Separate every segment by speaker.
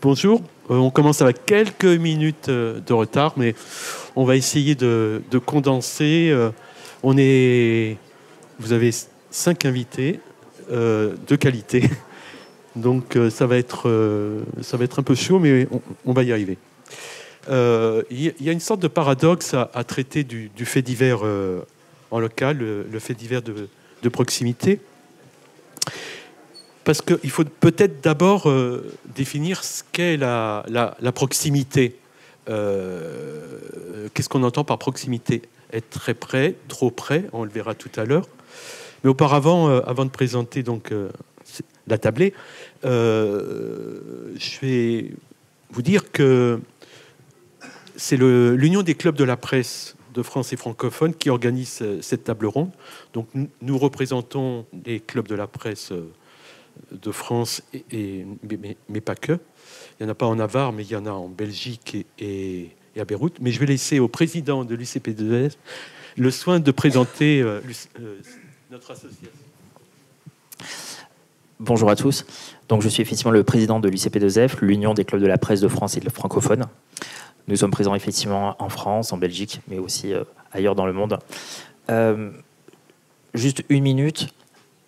Speaker 1: Bonjour. On commence avec quelques minutes de retard, mais on va essayer de condenser. Vous avez 5 invités de qualité, donc ça va être un peu chaud, mais on va y arriver. Il y a une sorte de paradoxe à traiter du fait divers en local, le fait divers de proximité. Parce qu'il faut peut-être d'abord définir ce qu'est la proximité. Qu'est-ce qu'on entend par proximité? Être très près, trop près, on le verra tout à l'heure. Mais auparavant, avant de présenter donc, la tablée, je vais vous dire que c'est l'Union des clubs de la presse de France et francophone qui organise cette table ronde. Donc nous représentons les clubs de la presse de France, mais pas que. Il n'y en a pas en Navarre, mais il y en a en Belgique et à Beyrouth. Mais je vais laisser au président de l'UCP2F le soin de présenter notre association.
Speaker 2: Bonjour à tous. Donc, je suis effectivement le président de l'UCP2F, l'Union des clubs de la presse de France et de francophone. Nous sommes présents effectivement en France, en Belgique, mais aussi ailleurs dans le monde. Juste une minute.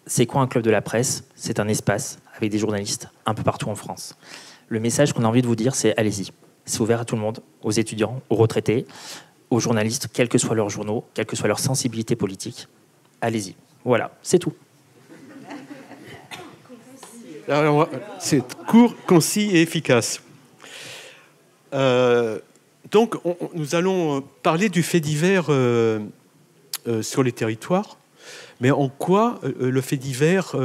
Speaker 2: C'est quoi un club de la presse? C'est un espace avec des journalistes un peu partout en France. Le message qu'on a envie de vous dire, c'est allez-y. C'est ouvert à tout le monde, aux étudiants, aux retraités, aux journalistes, quels que soient leurs journaux, quelle que soit leur sensibilité politique. Allez-y. Voilà, c'est tout.
Speaker 1: Alors, c'est court, concis et efficace. Donc, nous allons parler du fait divers sur les territoires. Mais en quoi le fait divers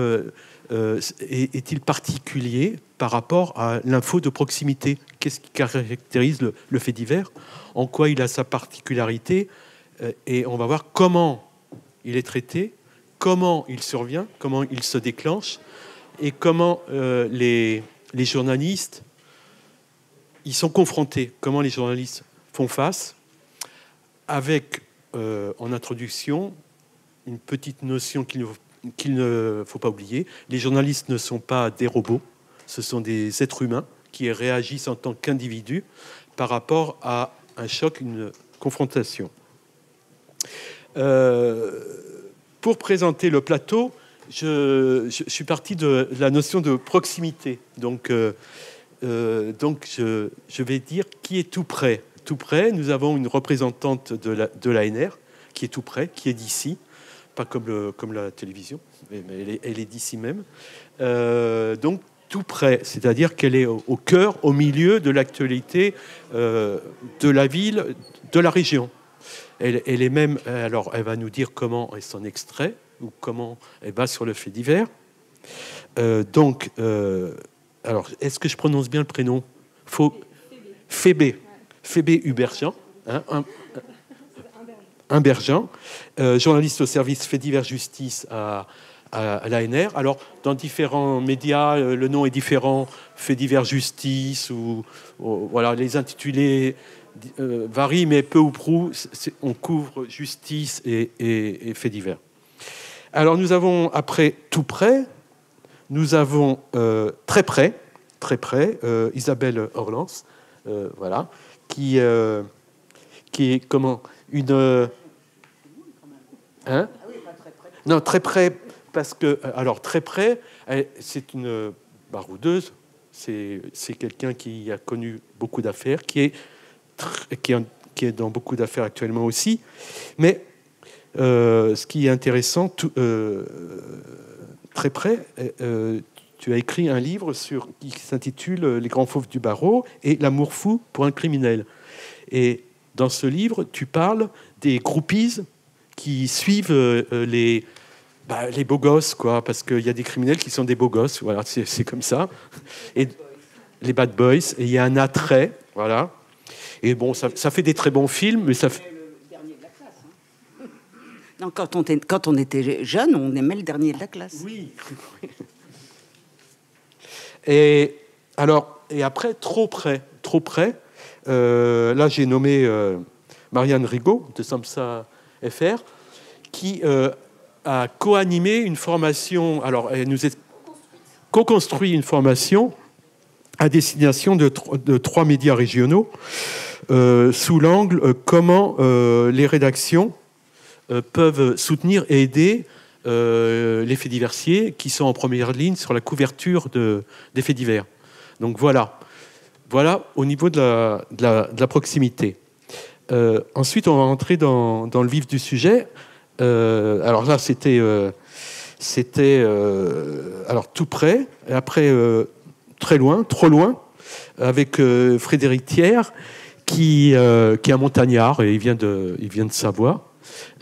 Speaker 1: est-il particulier par rapport à l'info de proximité? Qu'est-ce qui caractérise le fait divers? En quoi il a sa particularité? Et on va voir comment il est traité, comment il survient, comment il se déclenche, et comment les journalistes y sont confrontés, comment les journalistes font face, avec, en introduction, une petite notion qu'il ne faut pas oublier. Les journalistes ne sont pas des robots, ce sont des êtres humains qui réagissent en tant qu'individus par rapport à un choc, une confrontation. Pour présenter le plateau, je suis parti de la notion de proximité. Donc je vais dire qui est tout près. Tout près, nous avons une représentante de l'ANR qui est tout près, qui est d'ici. Pas comme la télévision, mais elle est d'ici même. Donc tout près, c'est-à-dire qu'elle est au cœur, au milieu de l'actualité de la ville, de la région. Elle est même, alors elle va nous dire comment elle s'en extrait ou comment elle va sur le fait divers. Alors, est-ce que je prononce bien le prénom? Phébé Huberjean, Humberjean, journaliste au service Fait divers Justice à l'ANR. Alors, dans différents médias, le nom est différent, Fait divers Justice, voilà, les intitulés varient, mais peu ou prou, on couvre justice et Fait divers. Alors, nous avons, après, tout près, nous avons très près, Isabelle Orlans, voilà, qui est comment une... Hein? Non, très près, parce que... Alors, très près, c'est une baroudeuse, c'est quelqu'un qui a connu beaucoup d'affaires, qui est dans beaucoup d'affaires actuellement aussi. Mais ce qui est intéressant, très près, tu as écrit un livre qui s'intitule « Les grands fauves du barreau » et « L'amour fou pour un criminel ». Et dans ce livre, tu parles des groupies qui suivent les beaux gosses, quoi, parce qu'il y a des criminels qui sont des beaux gosses, voilà, c'est comme ça. Et les bad boys, et il y a un attrait, voilà. Et bon, ça fait des très bons films, mais ça fait...
Speaker 3: Le dernier de la classe. Hein. Non, quand on était jeune, on aimait le dernier de la classe.
Speaker 1: Oui. Et alors, et après, trop près. Là, j'ai nommé Marianne Rigaud de Samsa FR, qui a co-animé une formation. Alors, elle nous a co-construit une formation à destination de 3 médias régionaux, sous l'angle comment les rédactions peuvent soutenir et aider les faits diversiers qui sont en première ligne sur la couverture des faits divers. Donc voilà au niveau de la proximité. Ensuite, on va entrer dans le vif du sujet. Alors là, c'était alors tout près, et après très loin, trop loin, avec Frédéric Thiers, qui est un montagnard, et il vient de Savoie.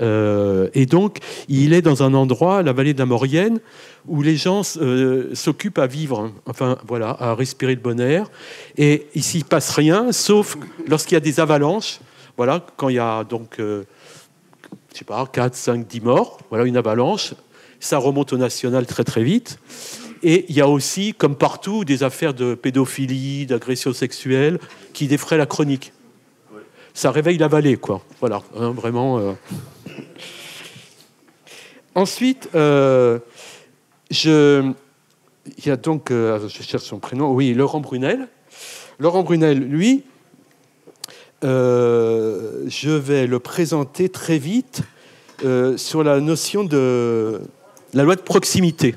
Speaker 1: Et donc, il est dans un endroit, la vallée de la Maurienne, où les gens s'occupent à vivre, enfin voilà, à respirer le bon air. Et ici, il ne passe rien, sauf lorsqu'il y a des avalanches. Voilà, quand il y a donc, je sais pas, 4, 5, 10 morts, voilà, une avalanche, ça remonte au national très très vite. Et il y a aussi, comme partout, des affaires de pédophilie, d'agression sexuelle qui défraient la chronique. Ça réveille la vallée, quoi. Voilà, hein, vraiment. Ensuite, il y a donc, je cherche son prénom, oui, Laurent Brunel. Laurent Brunel, lui, je vais le présenter très vite sur la notion de la loi de proximité,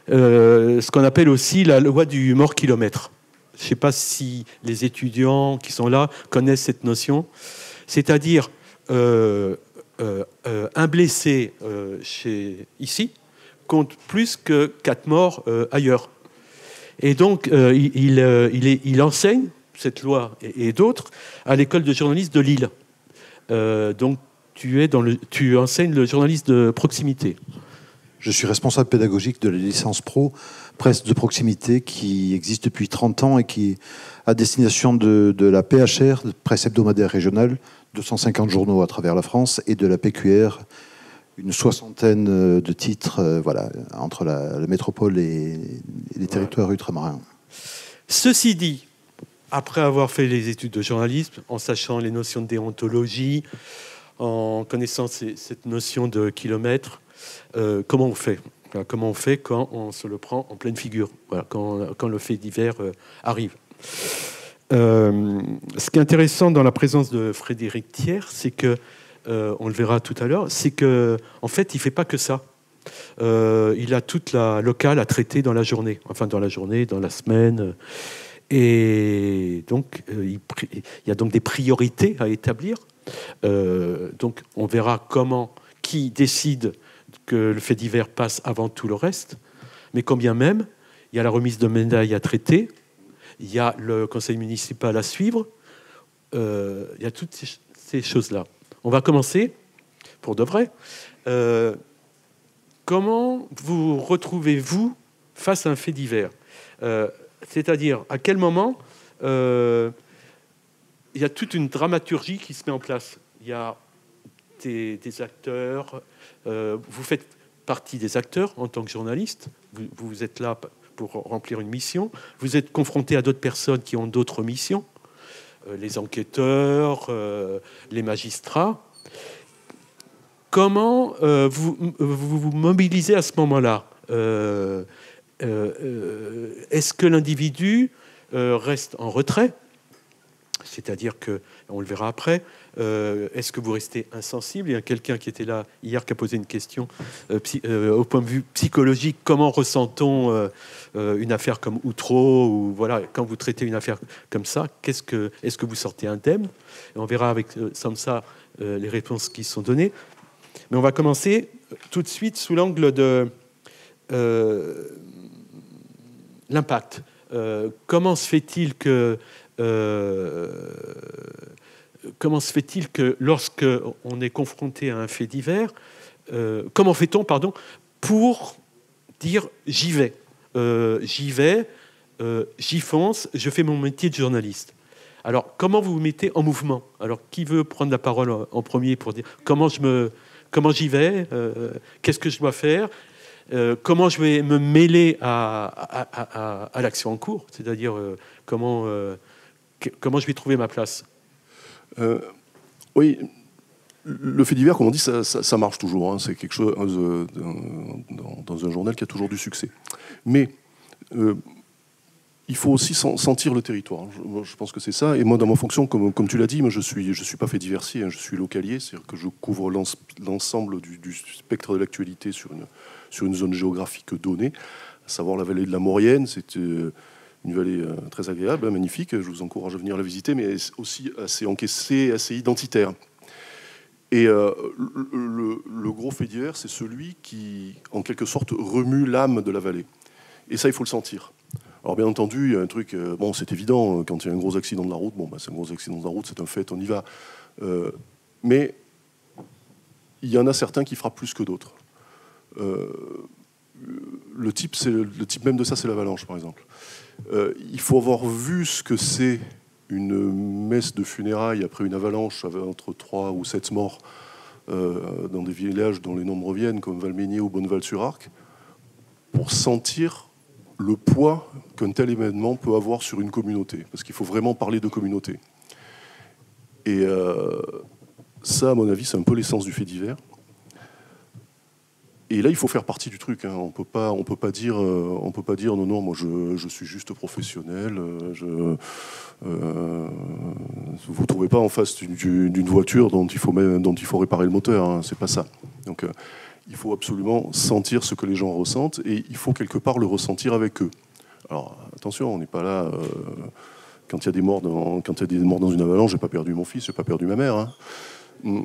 Speaker 1: ce qu'on appelle aussi la loi du mort-kilomètre. Je ne sais pas si les étudiants qui sont là connaissent cette notion. C'est-à-dire, un blessé ici compte plus que 4 morts ailleurs. Et donc, il enseigne cette loi et d'autres à l'école de journalisme de Lille. Donc, tu enseignes le journalisme de proximité.
Speaker 4: Je suis responsable pédagogique de la licence pro presse de proximité qui existe depuis 30 ans et qui est à destination de la PHR, presse hebdomadaire régionale, 250 journaux à travers la France, et de la PQR, une 60aine de titres voilà, entre la métropole et les territoires ultramarins.
Speaker 1: Ceci dit, après avoir fait les études de journalisme, en sachant les notions de déontologie, en connaissant cette notion de kilomètre, comment on fait ? Comment on fait quand on se le prend en pleine figure, voilà, quand le fait divers arrive. Ce qui est intéressant dans la présence de Frédéric Thiers, c'est que, on le verra tout à l'heure, c'est que en fait, il ne fait pas que ça. Il a toute la locale à traiter dans la journée, enfin dans la journée, dans la semaine. Et donc, il y a donc des priorités à établir. Donc, on verra qui décide que le fait divers passe avant tout le reste, mais quand bien même, il y a la remise de médailles à traiter, il y a le conseil municipal à suivre, il y a toutes ces choses-là. On va commencer, pour de vrai. Comment vous retrouvez-vous face à un fait divers ? C'est-à-dire, à quel moment il y a toute une dramaturgie qui se met en place. Il y a des acteurs, vous faites partie des acteurs en tant que journaliste, vous êtes là pour remplir une mission, vous êtes confronté à d'autres personnes qui ont d'autres missions, les enquêteurs, les magistrats. Comment vous mobilisez à ce moment-là ? Est-ce que l'individu reste en retrait ? C'est-à-dire que, on le verra après, est-ce que vous restez insensible ? Il y a quelqu'un qui était là hier qui a posé une question au point de vue psychologique. Comment ressent-on une affaire comme Outreau ou voilà, quand vous traitez une affaire comme ça, est-ce que vous sortez indemne ? Et on verra avec Samsa les réponses qui sont données. Mais on va commencer tout de suite sous l'angle de l'impact. Comment se fait-il que lorsque on est confronté à un fait divers, comment fait-on, pour dire j'y vais, j'y fonce, je fais mon métier de journaliste. Alors, comment vous vous mettez en mouvement ? Alors, qui veut prendre la parole en premier pour dire comment j'y vais, qu'est-ce que je dois faire, comment je vais me mêler à l'action en cours, c'est-à-dire comment je vais trouver ma place.
Speaker 5: Oui, le fait divers, comme on dit, ça marche toujours. Hein. C'est quelque chose dans un journal qui a toujours du succès. Mais il faut aussi sentir le territoire. Je pense que c'est ça. Et moi, dans ma fonction, comme tu l'as dit, moi, je suis pas fait diversier, hein, je suis localier, c'est-à-dire que je couvre l'ensemble du spectre de l'actualité sur une zone géographique donnée, à savoir la vallée de la Maurienne. C'est une vallée très agréable, hein, magnifique. Je vous encourage à venir la visiter, mais aussi assez encaissée, assez identitaire. Et le gros fait divers, c'est celui qui, en quelque sorte, remue l'âme de la vallée. Et ça, il faut le sentir. Alors bien entendu, il y a un truc, bon c'est évident, quand il y a un gros accident de la route, bon c'est un gros accident de la route, c'est un fait, on y va. Mais il y en a certains qui frappent plus que d'autres. Le type même de ça, c'est l'avalanche par exemple. Il faut avoir vu ce que c'est une messe de funérailles après une avalanche avec entre 3 ou 7 morts dans des villages dont les noms reviennent, comme Valménier ou Bonneval-sur-Arc, pour sentir le poids qu'un tel événement peut avoir sur une communauté. Parce qu'il faut vraiment parler de communauté. Et ça, à mon avis, c'est un peu l'essence du fait divers. Et là, il faut faire partie du truc. Hein. On peut pas dire non, moi je suis juste professionnel. Vous ne trouvez pas en face d'une voiture dont il faut réparer le moteur. Hein. C'est pas ça. Donc, il faut absolument sentir ce que les gens ressentent et il faut quelque part le ressentir avec eux. Alors attention, on n'est pas là quand il y a des morts dans une avalanche. J'ai pas perdu mon fils, j'ai pas perdu ma mère. Hein.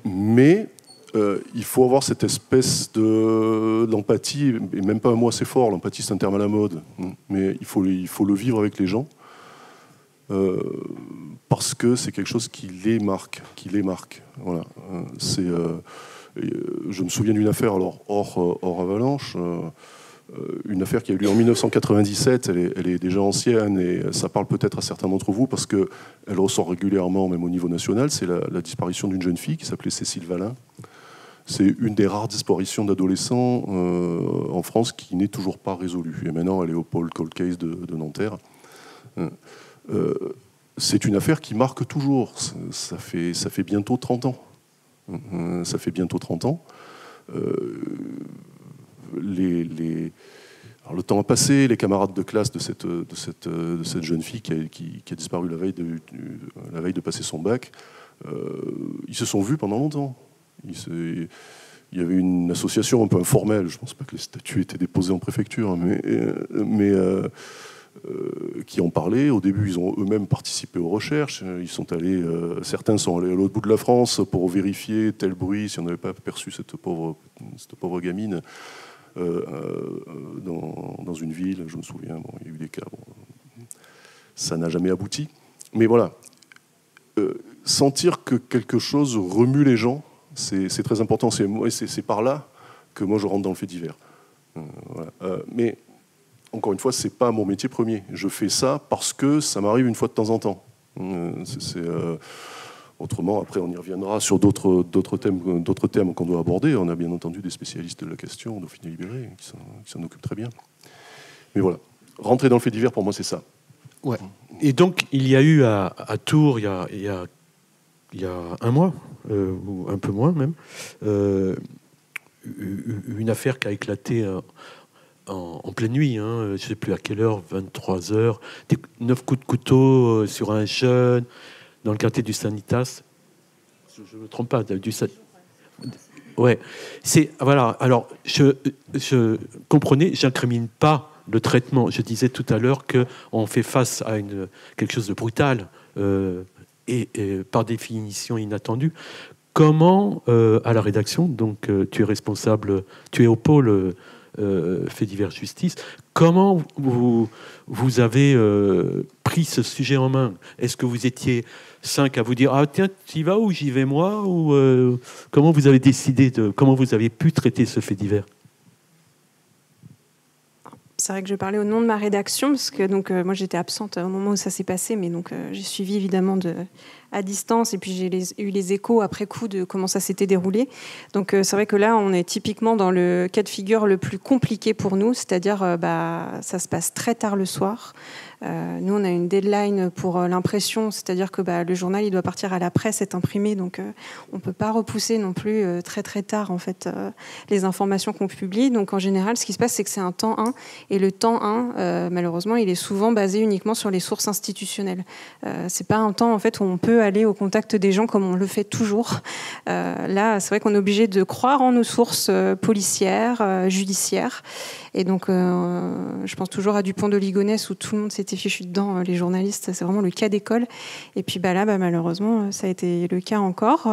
Speaker 5: Mais il faut avoir cette espèce d'empathie, et même pas un mot assez fort. L'empathie, c'est un terme à la mode, mais il faut le vivre avec les gens parce que c'est quelque chose qui les marque. Voilà. Je me souviens d'une affaire, alors hors avalanche, une affaire qui a eu lieu en 1997, elle est déjà ancienne et ça parle peut-être à certains d'entre vous parce qu'elle ressort régulièrement, même au niveau national, c'est la disparition d'une jeune fille qui s'appelait Cécile Valin. C'est une des rares disparitions d'adolescents en France qui n'est toujours pas résolue. Et maintenant, elle est au pôle Cold Case de Nanterre. C'est une affaire qui marque toujours. Ça fait bientôt 30 ans. Ça fait bientôt 30 ans. Alors, le temps a passé, les camarades de classe de cette jeune fille qui a disparu la veille de passer son bac, ils se sont vus pendant longtemps. Il y avait une association un peu informelle, je ne pense pas que les statuts étaient déposés en préfecture, mais qui en parlaient. Au début, ils ont eux-mêmes participé aux recherches. Certains sont allés à l'autre bout de la France pour vérifier tel bruit, si on n'avait pas perçu cette pauvre gamine dans une ville. Je me souviens, il y a eu des cas. Ça n'a jamais abouti. Mais voilà, sentir que quelque chose remue les gens, c'est très important. C'est par là que moi je rentre dans le fait divers. Voilà. Mais encore une fois, c'est pas mon métier premier. Je fais ça parce que ça m'arrive une fois de temps en temps. Autrement, après, on y reviendra sur d'autres thèmes qu'on doit aborder. On a bien entendu des spécialistes de la question, Dauphiné Libéré, qui s'en occupent très bien. Mais voilà, rentrer dans le fait divers, pour moi, c'est ça.
Speaker 1: Ouais. Et donc, il y a eu à Tours, il y a un mois, ou un peu moins même, une affaire qui a éclaté en pleine nuit, hein, je ne sais plus à quelle heure, 23h, 9 coups de couteau sur un jeune dans le quartier du Sanitas. Je ne me trompe pas, ouais. Voilà. Alors, je comprenez, j'incrimine pas le traitement. Je disais tout à l'heure qu'on fait face à quelque chose de brutal et par définition inattendu. Comment, à la rédaction, donc tu es responsable, tu es au pôle fait divers justice, comment vous avez pris ce sujet en main? Est-ce que vous étiez 5 à vous dire « Ah tiens, tu y vas ou j'y vais moi ?» ou comment vous avez décidé comment vous avez pu traiter ce fait divers?
Speaker 6: C'est vrai que je parlais au nom de ma rédaction, parce que moi j'étais absente au moment où ça s'est passé, mais donc j'ai suivi évidemment à distance, et puis j'ai eu les échos après coup de comment ça s'était déroulé. Donc c'est vrai que là, on est typiquement dans le cas de figure le plus compliqué pour nous, c'est-à-dire ça se passe très tard le soir. Nous, on a une deadline pour l'impression, c'est-à-dire que le journal, il doit partir à la presse, être imprimé, donc on ne peut pas repousser non plus très très tard en fait les informations qu'on publie. Donc en général, ce qui se passe, c'est que c'est un temps 1, et le temps 1, malheureusement, il est souvent basé uniquement sur les sources institutionnelles. C'est pas un temps en fait où on peut aller au contact des gens comme on le fait toujours. Là, c'est vrai qu'on est obligé de croire en nos sources policières, judiciaires. Et donc, je pense toujours à Dupont de Ligonnès où tout le monde s'était fichu dedans, les journalistes. C'est vraiment le cas d'école. Et puis là, malheureusement, ça a été le cas encore.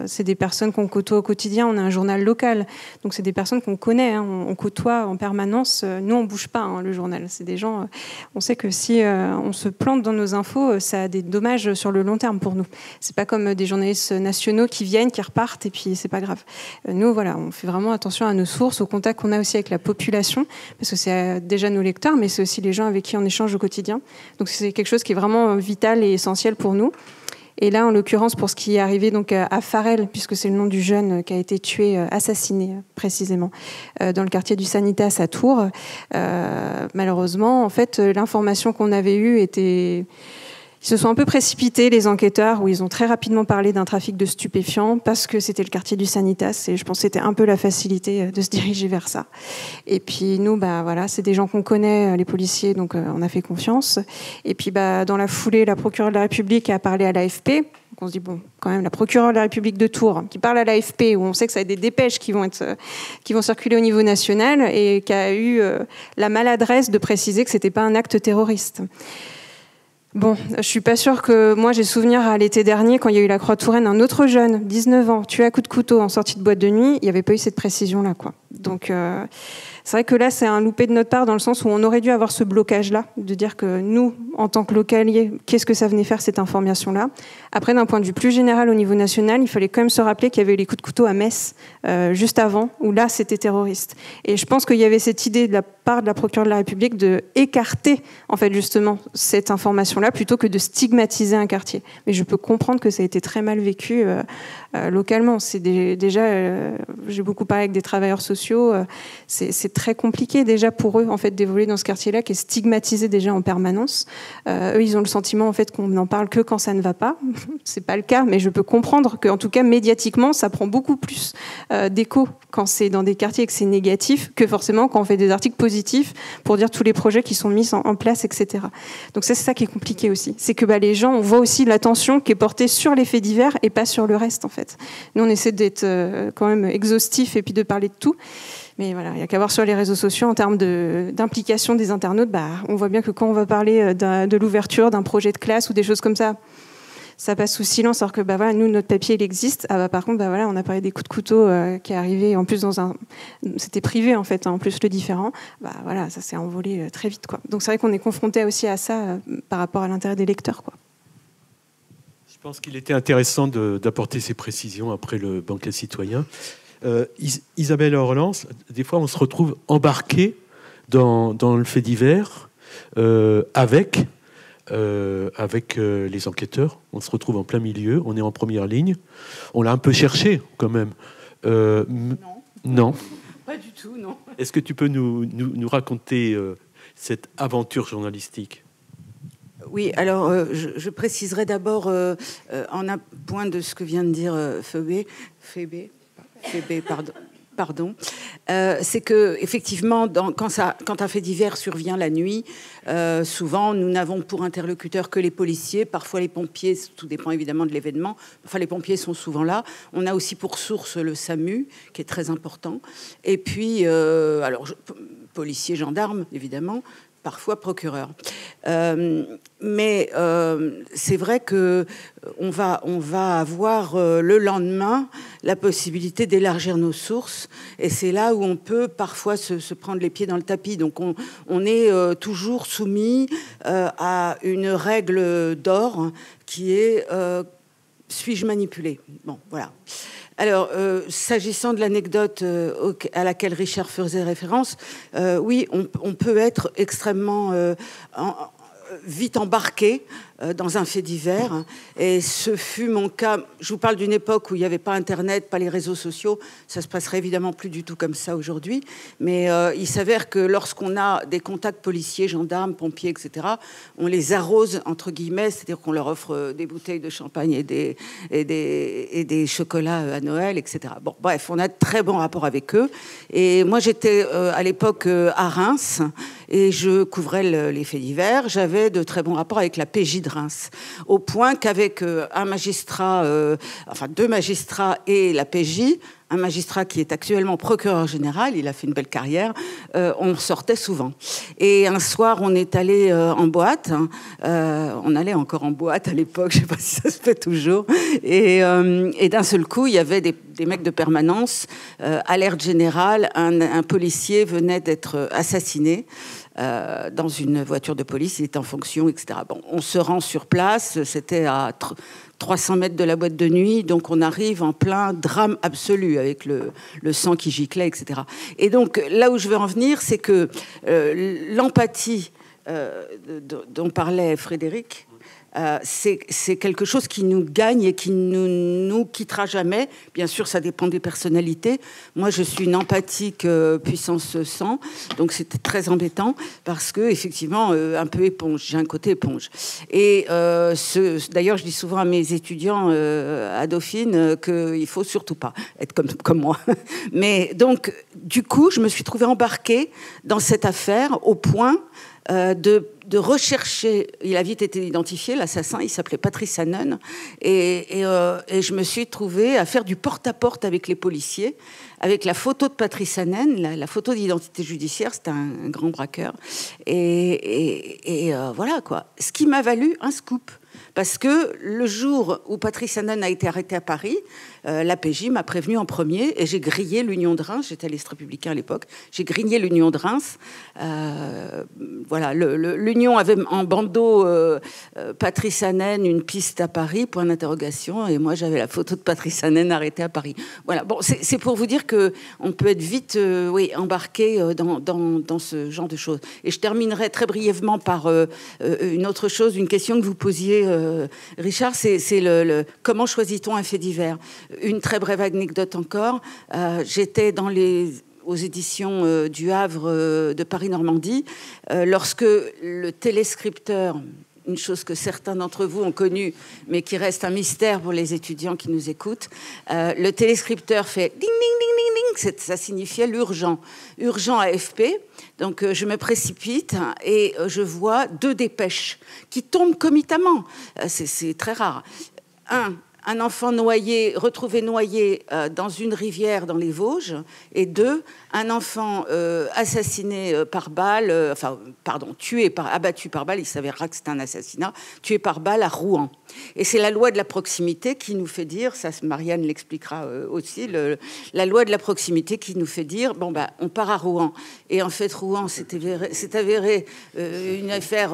Speaker 6: C'est des personnes qu'on côtoie au quotidien. On a un journal local. Donc, c'est des personnes qu'on connaît. Hein. On côtoie en permanence. Nous, on ne bouge pas, le journal. C'est des gens... on sait que si on se plante dans nos infos, ça a des dommages sur le long terme pour nous. C'est pas comme des journalistes nationaux qui viennent, qui repartent, et puis c'est pas grave. Nous, voilà, on fait vraiment attention à nos sources, au contact qu'on a aussi avec la population, parce que c'est déjà nos lecteurs, mais c'est aussi les gens avec qui on échange au quotidien. Donc c'est quelque chose qui est vraiment vital et essentiel pour nous. Et là, en l'occurrence, pour ce qui est arrivé donc à Farel, puisque c'est le nom du jeune qui a été tué, assassiné précisément, dans le quartier du Sanitas à Tours, malheureusement, en fait, l'information qu'on avait eue était... Ils se sont un peu précipités, les enquêteurs, où ils ont très rapidement parlé d'un trafic de stupéfiants parce que c'était le quartier du Sanitas, et je pense que c'était un peu la facilité de se diriger vers ça. Et puis nous, voilà, c'est des gens qu'on connaît, les policiers, donc on a fait confiance. Et puis dans la foulée, la procureure de la République a parlé à l'AFP. Donc on se dit, bon, quand même, la procureure de la République de Tours, qui parle à l'AFP, où on sait que ça a des dépêches qui vont circuler au niveau national, et qui a eu la maladresse de préciser que c'était pas un acte terroriste. Bon, je suis pas sûre que... Moi, j'ai souvenir à l'été dernier, quand il y a eu la Croix-Touraine, un autre jeune, 19 ans, tué à coups de couteau en sortie de boîte de nuit, il n'y avait pas eu cette précision-là, quoi. Donc, c'est vrai que là, c'est un loupé de notre part, dans le sens où on aurait dû avoir ce blocage-là, de dire que nous, en tant que localiers, qu'est-ce que ça venait faire, cette information-là. Après, d'un point de vue plus général, au niveau national, il fallait quand même se rappeler qu'il y avait eu les coups de couteau à Metz, juste avant, où là, c'était terroriste. Et je pense qu'il y avait cette idée de la part de la procureure de la République de écarter, en fait, justement, cette information-là, plutôt que de stigmatiser un quartier. Mais je peux comprendre que ça a été très mal vécu localement. C'est déjà, j'ai beaucoup parlé avec des travailleurs sociaux, c'est très compliqué déjà pour eux, en fait, d'évoluer dans ce quartier-là, qui est stigmatisé déjà en permanence. Eux, ils ont le sentiment, en fait, qu'on n'en parle que quand ça ne va pas. C'est pas le cas, mais je peux comprendre qu'en tout cas, médiatiquement, ça prend beaucoup plus d'écho quand c'est dans des quartiers et que c'est négatif, que forcément quand on fait des articles positifs pour dire tous les projets qui sont mis en place, etc. Donc c'est ça qui est compliqué aussi. C'est que les gens, on voit aussi l'attention qui est portée sur les faits divers et pas sur le reste, en fait. Nous, on essaie d'être quand même exhaustif et puis de parler de tout. Mais voilà, il n'y a qu'à voir sur les réseaux sociaux en termes d'implication des internautes. On voit bien que quand on va parler de l'ouverture d'un projet de classe ou des choses comme ça, ça passe sous silence, alors que voilà, nous, notre papier, il existe. Par contre, voilà, on a parlé des coups de couteau qui est arrivé, en plus, c'était privé, en fait, en plus, le différent. Voilà, ça s'est envolé très vite, quoi. Donc, c'est vrai qu'on est confronté aussi à ça par rapport à l'intérêt des lecteurs, quoi.
Speaker 1: Je pense qu'il était intéressant d'apporter ces précisions après le banquet citoyen. Isabelle Orlans, des fois, on se retrouve embarqué dans le fait divers avec les enquêteurs. On se retrouve en plein milieu, on est en première ligne. On l'a un peu cherché, quand même. Non.
Speaker 3: Pas du tout, non.
Speaker 1: Est-ce que tu peux nous raconter cette aventure journalistique ?
Speaker 3: Oui, alors je préciserai d'abord, en appoint de ce que vient de dire Phébé, pardon. C'est que effectivement, quand un fait divers survient la nuit, souvent nous n'avons pour interlocuteurs que les policiers, parfois les pompiers. Tout dépend évidemment de l'événement. Enfin, les pompiers sont souvent là. On a aussi pour source le SAMU, qui est très important. Et puis, policiers, gendarmes, évidemment. Parfois procureur. Mais c'est vrai que on va avoir le lendemain la possibilité d'élargir nos sources, et c'est là où on peut parfois se prendre les pieds dans le tapis. Donc on est toujours soumis à une règle d'or qui est suis-je manipulé ? Bon, voilà. Alors, s'agissant de l'anecdote à laquelle Richard faisait référence, oui, on peut être extrêmement vite embarqué dans un fait divers. Et ce fut mon cas. Je vous parle d'une époque où il n'y avait pas Internet, pas les réseaux sociaux. Ça se passerait évidemment plus du tout comme ça aujourd'hui. Mais il s'avère que lorsqu'on a des contacts policiers, gendarmes, pompiers, etc., on les arrose, entre guillemets, c'est-à-dire qu'on leur offre des bouteilles de champagne et des chocolats à Noël, etc. Bon, bref, on a de très bons rapports avec eux. Et moi, j'étais à l'époque à Reims et je couvrais les faits divers. J'avais de très bons rapports avec la PJ de Reims, au point qu'avec un magistrat, enfin 2 magistrats et la PJ, un magistrat qui est actuellement procureur général, il a fait une belle carrière, on sortait souvent. Et un soir, on est allé en boîte, on allait encore en boîte à l'époque, je ne sais pas si ça se fait toujours, et d'un seul coup, il y avait des mecs de permanence, alerte générale, un policier venait d'être assassiné dans une voiture de police, il était en fonction, etc. Bon, on se rend sur place, c'était à 300 mètres de la boîte de nuit, donc on arrive en plein drame absolu avec le sang qui giclait, etc. Et donc là où je veux en venir, c'est que l'empathie dont parlait Frédéric, c'est quelque chose qui nous gagne et qui nous quittera jamais. Bien sûr, ça dépend des personnalités. Moi, je suis une empathique puissance 100, donc c'était très embêtant parce que effectivement, un peu éponge. J'ai un côté éponge. Et d'ailleurs, je dis souvent à mes étudiants à Dauphine qu'il faut surtout pas être comme moi. Mais donc, du coup, je me suis trouvée embarquée dans cette affaire au point de rechercher. Il a vite été identifié, l'assassin, il s'appelait Patrice Hannen, et je me suis trouvée à faire du porte-à-porte avec les policiers, avec la photo de Patrice Hannen, la photo d'identité judiciaire, c'était un grand braqueur, et voilà quoi. Ce qui m'a valu un scoop. Parce que le jour où Patrice Hannen a été arrêté à Paris, la PJ m'a prévenu en premier et j'ai grillé l'Union de Reims. J'étais à l'Est républicain à l'époque. J'ai grillé l'Union de Reims. Voilà, l'Union avait en bandeau Patrice Hannen, une piste à Paris, point d'interrogation. Et moi, j'avais la photo de Patrice Hannen arrêté à Paris. Voilà, bon, c'est pour vous dire qu'on peut être vite embarqué dans ce genre de choses. Et je terminerai très brièvement par une autre chose, une question que vous posiez, Richard, c'est comment choisit-on un fait divers ? Une très brève anecdote encore. J'étais aux éditions du Havre de Paris-Normandie, lorsque le téléscripteur, une chose que certains d'entre vous ont connue, mais qui reste un mystère pour les étudiants qui nous écoutent, le téléscripteur fait ding, ding, ding, ding, ding, ça signifiait l'urgent. Urgent AFP. Donc je me précipite et je vois 2 dépêches qui tombent concomitamment. C'est très rare. Un enfant retrouvé noyé dans une rivière dans les Vosges, et 2, un enfant assassiné par balle, abattu par balle, il s'avérera que c'est un assassinat, tué par balle à Rouen. Et c'est la loi de la proximité qui nous fait dire, ça Marianne l'expliquera aussi, la loi de la proximité qui nous fait dire, on part à Rouen. Et en fait, Rouen, c'est avéré une affaire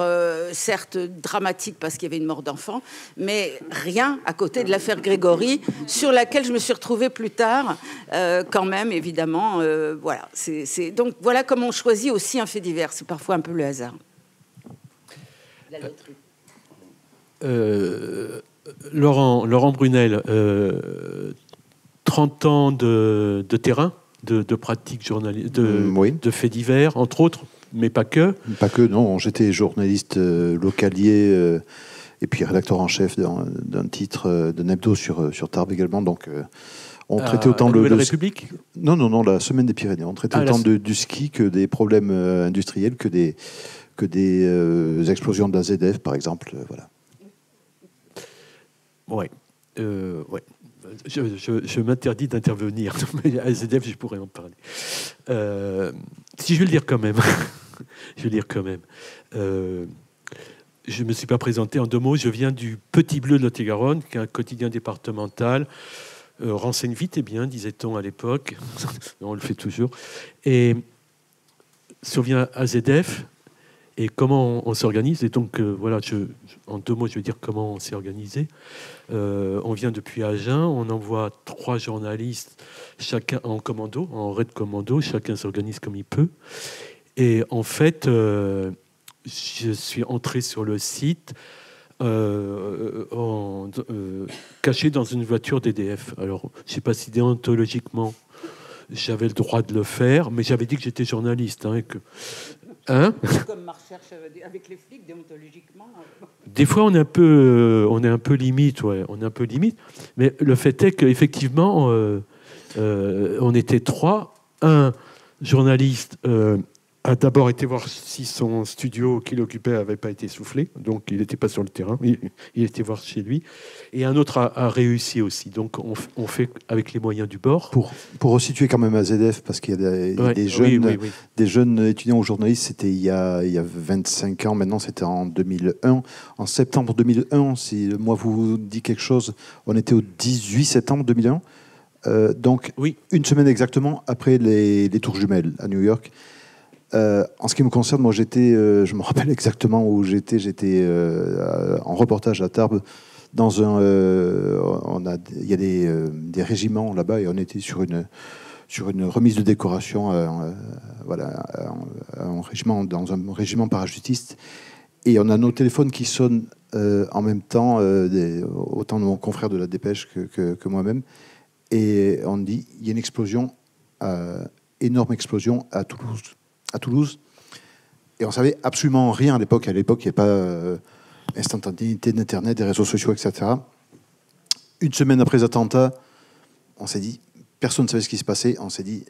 Speaker 3: certes dramatique parce qu'il y avait une mort d'enfant, mais rien à côté de l'affaire Grégory, sur laquelle je me suis retrouvée plus tard, quand même, évidemment. Voilà. Donc voilà comment on choisit aussi un fait divers. C'est parfois un peu le hasard. La loterie.
Speaker 1: Laurent Brunel, 30 ans de terrain, de pratique journalistique, de faits divers, entre autres, mais pas que.
Speaker 4: Pas que, non. J'étais journaliste localier et puis rédacteur en chef d'un titre d'un hebdo sur Tarbes également. Donc, on traitait autant
Speaker 1: la République.
Speaker 4: Non, la Semaine des Pyrénées. On traitait autant du ski que des problèmes industriels, que des explosions de la ZF, par exemple. Voilà.
Speaker 1: Ouais. Je m'interdis d'intervenir. Mais à SDF, je pourrais en parler. Si je vais le dire quand même. Je ne me suis pas présenté en 2 mots. Je viens du Petit Bleu de Lot-et-Garonne, qui est un quotidien départemental. Renseigne vite et bien, disait-on à l'époque. On le fait toujours. Et survient AZF. Et comment on s'organise. Et donc, voilà, en 2 mots, je vais dire comment on s'est organisé. On vient depuis Agen, on envoie 3 journalistes, chacun en commando, en raid commando, chacun s'organise comme il peut. Et en fait, je suis entré sur le site caché dans une voiture d'EDF. Alors, je ne sais pas si déontologiquement j'avais le droit de le faire, mais j'avais dit que j'étais journaliste.
Speaker 3: Comme ma recherche avec les flics, déontologiquement.
Speaker 1: Des fois, on est un peu limite, ouais. On est un peu limite. Mais le fait est qu'effectivement, on était 3. Un journaliste a d'abord été voir si son studio qu'il occupait n'avait pas été soufflé. Donc, il n'était pas sur le terrain. Il était voir chez lui. Et un autre a réussi aussi. Donc, on fait avec les moyens du bord.
Speaker 4: Pour resituer quand même AZF, parce qu'il y a des jeunes, des jeunes étudiants au journalisme, c'était il y a 25 ans. Maintenant, c'était en 2001. En septembre 2001, si moi vous dit quelque chose, on était au 18 septembre 2001. Donc, une semaine exactement après les tours jumelles à New York. En ce qui me concerne, moi je me rappelle exactement où j'étais. J'étais en reportage à Tarbes. Il y a des régiments là-bas et on était sur une remise de décoration dans un régiment parachutiste. Et on a nos téléphones qui sonnent en même temps, autant de mon confrère de la Dépêche que moi-même. Et on dit, il y a une explosion, énorme explosion à Toulouse. Et on savait absolument rien à l'époque. À l'époque, il n'y avait pas instantanéité d'Internet, des réseaux sociaux, etc. Une semaine après les attentats, on s'est dit, personne ne savait ce qui se passait. On s'est dit,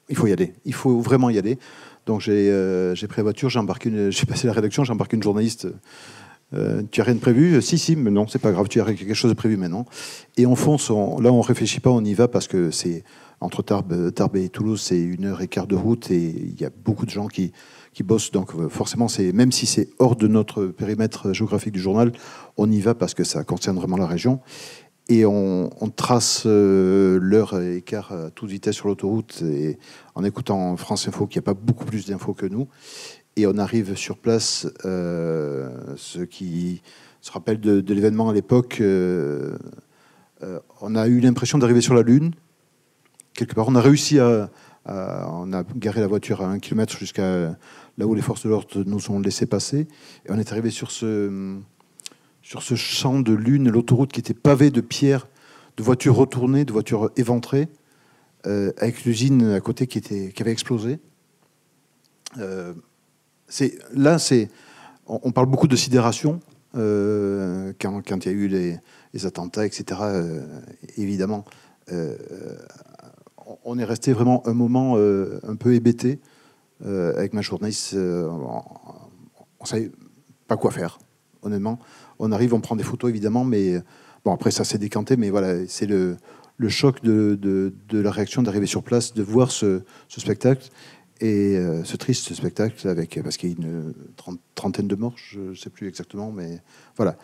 Speaker 4: il faut y aller. Il faut vraiment y aller. Donc j'ai pris la voiture, j'ai passé la rédaction, j'ai embarqué une journaliste. Tu n'as rien de prévu? Si, mais non, c'est pas grave, tu as quelque chose de prévu maintenant. Et on fonce, là on réfléchit pas, on y va parce que c'est entre Tarbes et Toulouse, c'est 1h15 de route et il y a beaucoup de gens qui bossent. Donc forcément, même si c'est hors de notre périmètre géographique du journal, on y va parce que ça concerne vraiment la région. Et on trace l'heure et quart à toute vitesse sur l'autoroute et en écoutant France Info, qui n'a pas beaucoup plus d'infos que nous. Et on arrive sur place, ceux qui se rappellent de l'événement à l'époque, on a eu l'impression d'arriver sur la Lune. Quelque part, on a réussi on a garé la voiture à 1 km jusqu'à là où les forces de l'ordre nous ont laissé passer. Et on est arrivé sur ce champ de Lune, l'autoroute qui était pavée de pierres, de voitures retournées, de voitures éventrées, avec l'usine à côté qui avait explosé. On parle beaucoup de sidération quand il y a eu les attentats, etc. Évidemment, on est resté vraiment un moment un peu hébété avec ma journaliste. On savait pas quoi faire, honnêtement. On arrive, on prend des photos évidemment, mais bon après ça s'est décanté. Mais voilà, c'est le choc de la réaction d'arriver sur place, de voir ce spectacle. Et ce triste spectacle, parce qu'il y a une trentaine de morts, je ne sais plus exactement, mais voilà.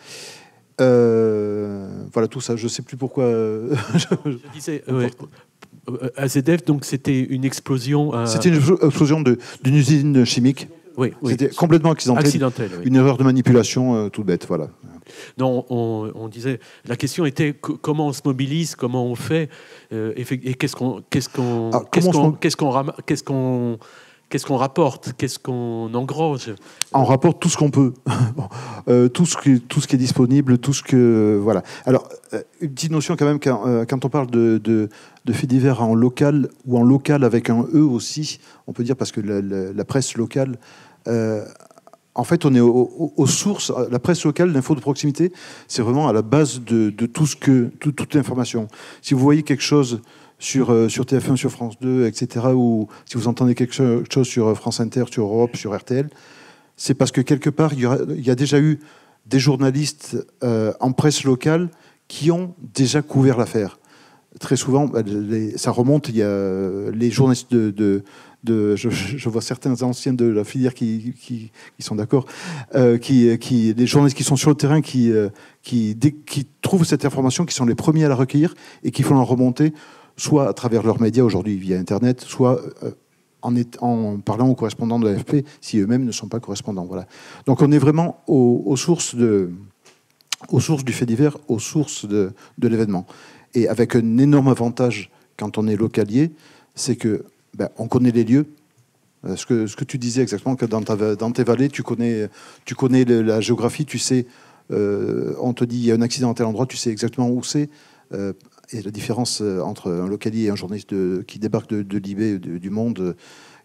Speaker 4: Voilà tout ça, je ne sais plus pourquoi.
Speaker 1: Je disais, AZF, donc c'était une explosion.
Speaker 4: C'était une explosion d'une usine chimique.
Speaker 1: Oui.
Speaker 4: C'était complètement accidentel.
Speaker 1: Oui.
Speaker 4: Une erreur de manipulation toute bête, voilà.
Speaker 1: Non, on disait, la question était comment on se mobilise, comment on fait, et qu'est-ce qu'on rapporte, qu'est-ce qu'on engrange.
Speaker 4: On rapporte tout ce qu'on peut, tout ce qui est disponible, tout ce que voilà. Alors une petite notion quand même quand on parle de faits divers en local ou en local avec un E aussi, on peut dire parce que la presse locale. En fait, on est aux sources. La presse locale, l'info de proximité, c'est vraiment à la base de toute l'information. Si vous voyez quelque chose sur TF1, sur France 2, etc., ou si vous entendez quelque chose sur France Inter, sur Europe, sur RTL, c'est parce que quelque part, il y a déjà eu des journalistes en presse locale qui ont déjà couvert l'affaire. Très souvent, ça remonte, il y a les journalistes je vois certains anciens de la filière qui sont d'accord, les journalistes qui sont sur le terrain, qui trouvent cette information, qui sont les premiers à la recueillir et qui font la remonter, soit à travers leurs médias aujourd'hui via Internet, soit en parlant aux correspondants de l'AFP, si eux-mêmes ne sont pas correspondants. Voilà. Donc on est vraiment aux sources du fait divers, aux sources de l'événement. Et avec un énorme avantage quand on est localier, c'est que on connaît les lieux, Ce que tu disais exactement, que dans tes vallées, tu connais la géographie, tu sais, on te dit il y a un accident à tel endroit, tu sais exactement où c'est. Et la différence entre un localier et un journaliste qui débarque de Libé, du Monde,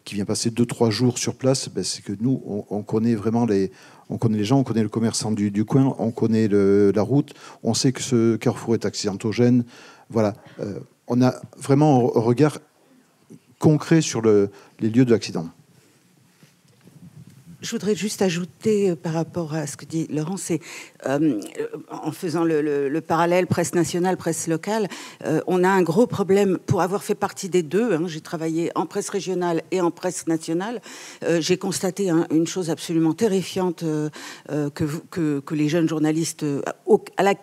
Speaker 4: qui vient passer 2-3 jours sur place, ben, c'est que nous, on connaît vraiment les gens, on connaît le commerçant du coin, on connaît la route, on sait que ce carrefour est accidentogène. Voilà. On a vraiment un regard concret sur les lieux de l'accident.
Speaker 3: Je voudrais juste ajouter par rapport à ce que dit Laurent, c'est en faisant le parallèle presse nationale, presse locale, on a un gros problème pour avoir fait partie des deux. Hein, j'ai travaillé en presse régionale et en presse nationale. J'ai constaté une chose absolument terrifiante que les jeunes journalistes,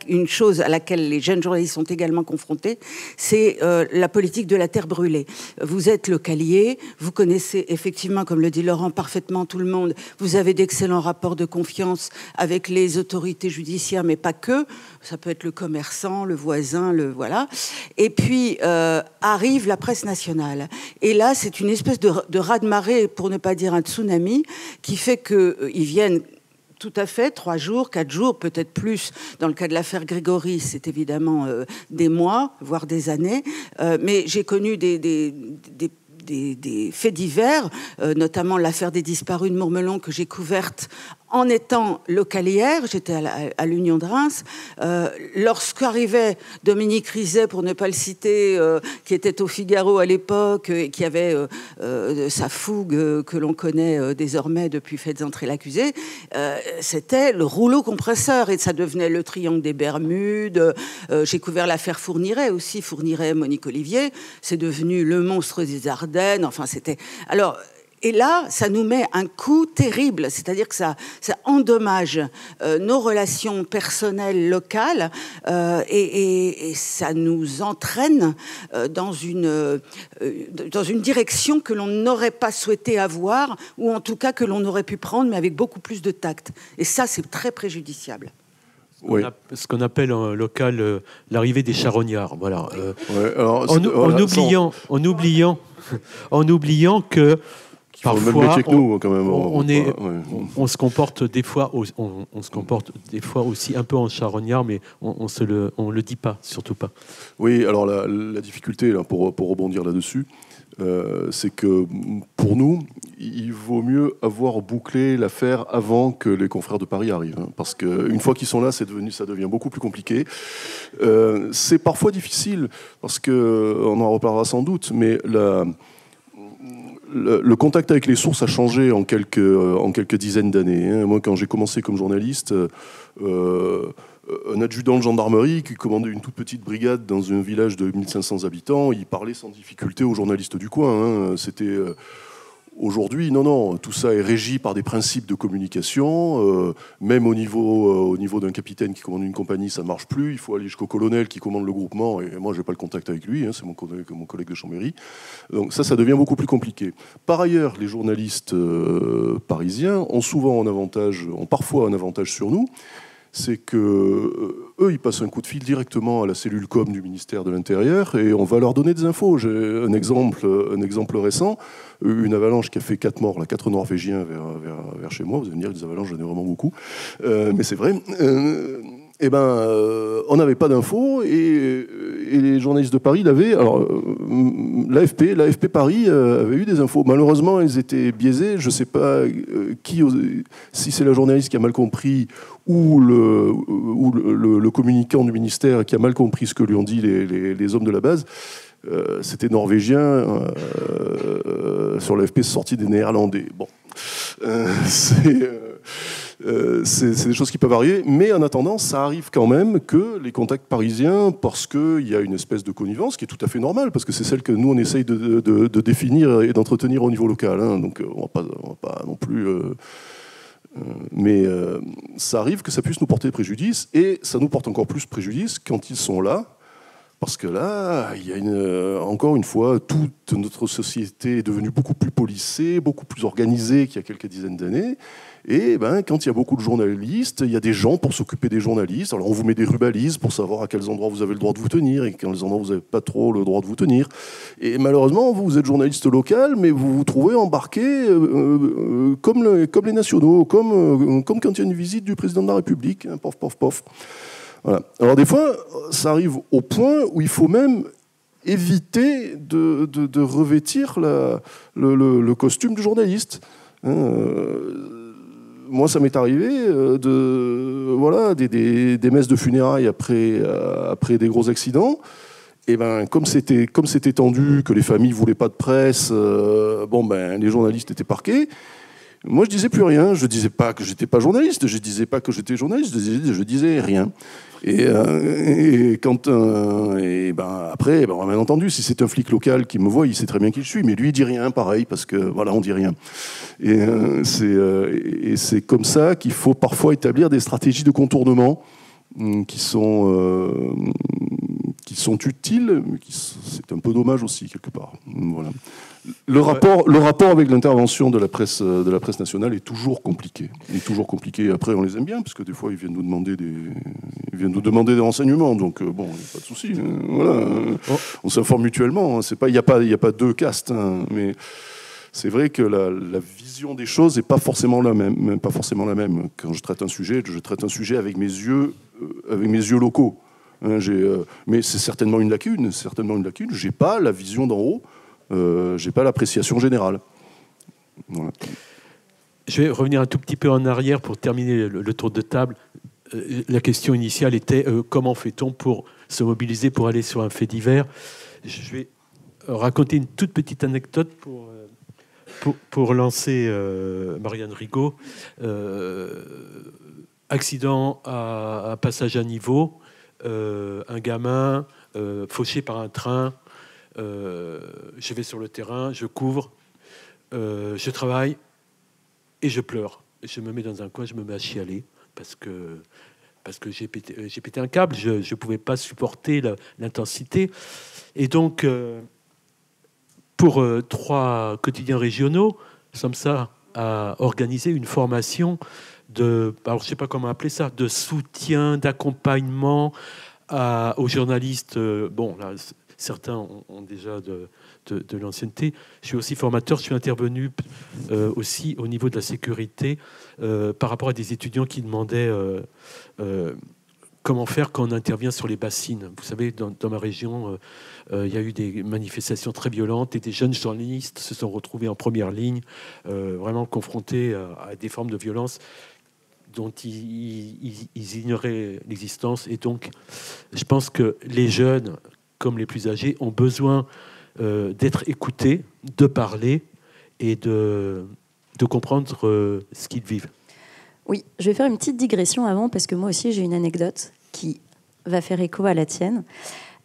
Speaker 3: une chose à laquelle les jeunes journalistes sont également confrontés, c'est la politique de la terre brûlée. Vous êtes localier, vous connaissez effectivement, comme le dit Laurent, parfaitement tout le monde. Vous avez d'excellents rapports de confiance avec les autorités judiciaires, mais pas que. Ça peut être le commerçant, le voisin, voilà. Et puis arrive la presse nationale. Et là, c'est une espèce de raz-de-marée, pour ne pas dire un tsunami, qui fait qu'ils viennent tout à fait 3 jours, 4 jours, peut-être plus. Dans le cas de l'affaire Grégory, c'est évidemment des mois, voire des années. Mais j'ai connu des faits divers, notamment l'affaire des disparus de Mourmelon que j'ai couverte en étant localière. J'étais à l'Union de Reims. Lorsqu'arrivait Dominique Rizet, pour ne pas le citer, qui était au Figaro à l'époque, et qui avait sa fougue que l'on connaît désormais depuis Faites entrer l'accusé, c'était le rouleau compresseur et ça devenait le triangle des Bermudes. J'ai couvert l'affaire Fourniret aussi, Fourniret, Monique Olivier. C'est devenu le monstre des Ardennes. Enfin, c'était... Alors... Et là, ça nous met un coup terrible, c'est-à-dire que ça endommage nos relations personnelles locales et ça nous entraîne dans une direction que l'on n'aurait pas souhaité avoir, ou en tout cas que l'on aurait pu prendre, mais avec beaucoup plus de tact. Et ça, c'est très préjudiciable.
Speaker 1: Oui. Ce qu'on appelle en local l'arrivée des charognards. Voilà.
Speaker 5: Alors,
Speaker 1: en oubliant que parfois, on se comporte des fois, on se comporte des fois aussi un peu en charognard, mais on le dit pas, surtout pas.
Speaker 5: Oui, alors la difficulté, là, pour rebondir là-dessus, c'est que pour nous, il vaut mieux avoir bouclé l'affaire avant que les confrères de Paris arrivent, hein, parce qu'une fois qu'ils sont là, ça devient beaucoup plus compliqué. C'est parfois difficile, parce qu'on en reparlera sans doute, mais le contact avec les sources a changé en quelques dizaines d'années. Hein. Moi, quand j'ai commencé comme journaliste, un adjudant de gendarmerie qui commandait une toute petite brigade dans un village de 1500 habitants, il parlait sans difficulté aux journalistes du coin. Hein. C'était... Aujourd'hui, non, tout ça est régi par des principes de communication. Même au niveau d'un capitaine qui commande une compagnie, ça ne marche plus. Il faut aller jusqu'au colonel qui commande le groupement. Et moi, je n'ai pas le contact avec lui, hein, c'est mon collègue de Chambéry. Donc ça devient beaucoup plus compliqué. Par ailleurs, les journalistes parisiens ont parfois un avantage sur nous. C'est que eux, ils passent un coup de fil directement à la cellule com du ministère de l'Intérieur et on va leur donner des infos. J'ai un exemple récent, une avalanche qui a fait 4 morts, 4 Norvégiens vers chez moi. Vous allez me dire, des avalanches, j'en ai vraiment beaucoup, mais c'est vrai. On n'avait pas d'infos et les journalistes de Paris l'avaient. Alors, l'AFP Paris avait eu des infos. Malheureusement, elles étaient biaisées. Je ne sais pas si c'est la journaliste qui a mal compris ou le communicant du ministère qui a mal compris ce que lui ont dit les hommes de la base. C'était norvégien. Sur l'AFP, c'est sorti des Néerlandais. Bon, c'est des choses qui peuvent varier, mais en attendant, ça arrive quand même que les contacts parisiens, parce qu'il y a une espèce de connivence qui est tout à fait normale, parce que c'est celle que nous, on essaye de définir et d'entretenir au niveau local. Hein, donc, on va pas non plus... mais ça arrive que ça puisse nous porter préjudice, et ça nous porte encore plus préjudice quand ils sont là, Parce que là, il y a encore une fois, toute notre société est devenue beaucoup plus policée, beaucoup plus organisée qu'il y a quelques dizaines d'années. Et quand il y a beaucoup de journalistes, il y a des gens pour s'occuper des journalistes. Alors on vous met des rubalises pour savoir à quels endroits vous avez le droit de vous tenir et quels endroits vous n'avez pas trop le droit de vous tenir. Et malheureusement, vous êtes journaliste local, mais vous vous trouvez embarqué comme les nationaux, comme quand il y a une visite du président de la République. Hein, pof, pof, pof. Voilà. Alors des fois, ça arrive au point où il faut même éviter de revêtir le costume du journaliste. Moi, ça m'est arrivé des messes de funérailles après des gros accidents. Et comme c'était tendu, que les familles voulaient pas de presse, les journalistes étaient parqués. Moi, je disais plus rien. Je disais pas que j'étais pas journaliste. Je disais pas que j'étais journaliste. Je disais rien. Après, bien entendu, si c'est un flic local qui me voit, il sait très bien qui je suis. Mais lui, il dit rien, pareil, parce que voilà, on dit rien. Et c'est comme ça qu'il faut parfois établir des stratégies de contournement qui sont utiles, mais c'est un peu dommage aussi quelque part. Voilà. Le rapport avec l'intervention de la presse nationale est toujours compliqué. Après, on les aime bien, parce que des fois, ils viennent nous demander des renseignements. Donc, il n'y a pas de souci. Voilà. On s'informe mutuellement. Il n'y a pas deux castes. Hein, mais c'est vrai que la vision des choses n'est pas forcément la même. Quand je traite un sujet avec mes yeux locaux. Hein, mais c'est certainement une lacune. J'ai pas la vision d'en haut. J'ai pas l'appréciation générale. Voilà.
Speaker 1: Je vais revenir un tout petit peu en arrière pour terminer le tour de table. La question initiale était comment fait-on pour se mobiliser pour aller sur un fait divers. Je vais raconter une toute petite anecdote pour lancer Marianne Rigaud. Accident à passage à niveau, un gamin fauché par un train. Je vais sur le terrain, je couvre, je travaille et je pleure. Je me mets dans un coin, je me mets à chialer parce que j'ai pété un câble, je ne pouvais pas supporter l'intensité. Et donc, pour 3 quotidiens régionaux, nous sommes ça à organiser une formation alors je ne sais pas comment appeler ça, de soutien, d'accompagnement aux journalistes. Certains ont déjà de l'ancienneté. Je suis aussi formateur, je suis intervenu aussi au niveau de la sécurité par rapport à des étudiants qui demandaient comment faire quand on intervient sur les bassines. Vous savez, dans ma région, il y a eu des manifestations très violentes et des jeunes journalistes se sont retrouvés en première ligne, vraiment confrontés à des formes de violence dont ils ignoraient l'existence. Et donc, je pense que les jeunes, comme les plus âgés, ont besoin d'être écoutés, de parler et de comprendre ce qu'ils vivent.
Speaker 7: Oui, je vais faire une petite digression avant, parce que moi aussi, j'ai une anecdote qui va faire écho à la tienne.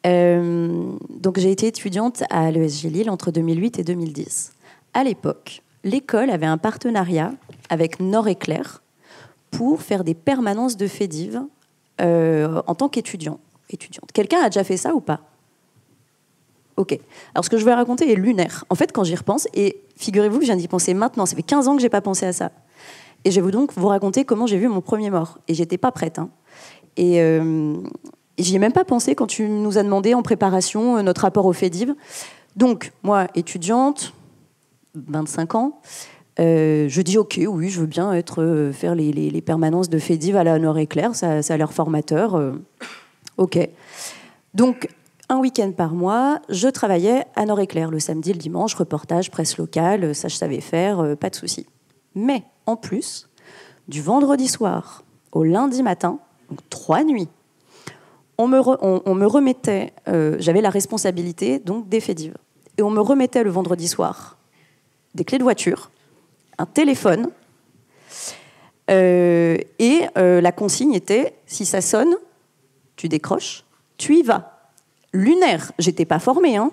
Speaker 7: Donc, j'ai été étudiante à l'ESJ Lille entre 2008 et 2010. À l'époque, l'école avait un partenariat avec Nord-Éclair pour faire des permanences de faits divers en tant qu'étudiante. Quelqu'un a déjà fait ça ou pas ? Ok. Alors, ce que je vais raconter est lunaire. En fait, quand j'y repense, et figurez-vous que je viens d'y penser maintenant, ça fait 15 ans que je n'ai pas pensé à ça. Et je vais donc vous raconter comment j'ai vu mon premier mort. Et j'étais pas prête. Hein. Et j'y ai même pas pensé quand tu nous as demandé en préparation notre rapport au fait divers. Donc, moi, étudiante, 25 ans, je dis ok, oui, je veux bien faire les permanences de fait divers à la Nord-Éclair, ça a l'air formateur. Ok. Donc, un week-end par mois, je travaillais à Nord-Éclair, le samedi, le dimanche, reportage, presse locale, ça je savais faire, pas de souci. Mais en plus, du vendredi soir au lundi matin, donc 3 nuits, on me remettait, j'avais la responsabilité donc des faits divers, et on me remettait le vendredi soir des clés de voiture, un téléphone, et la consigne était, si ça sonne, tu décroches, tu y vas. Lunaire, j'étais pas formée, hein.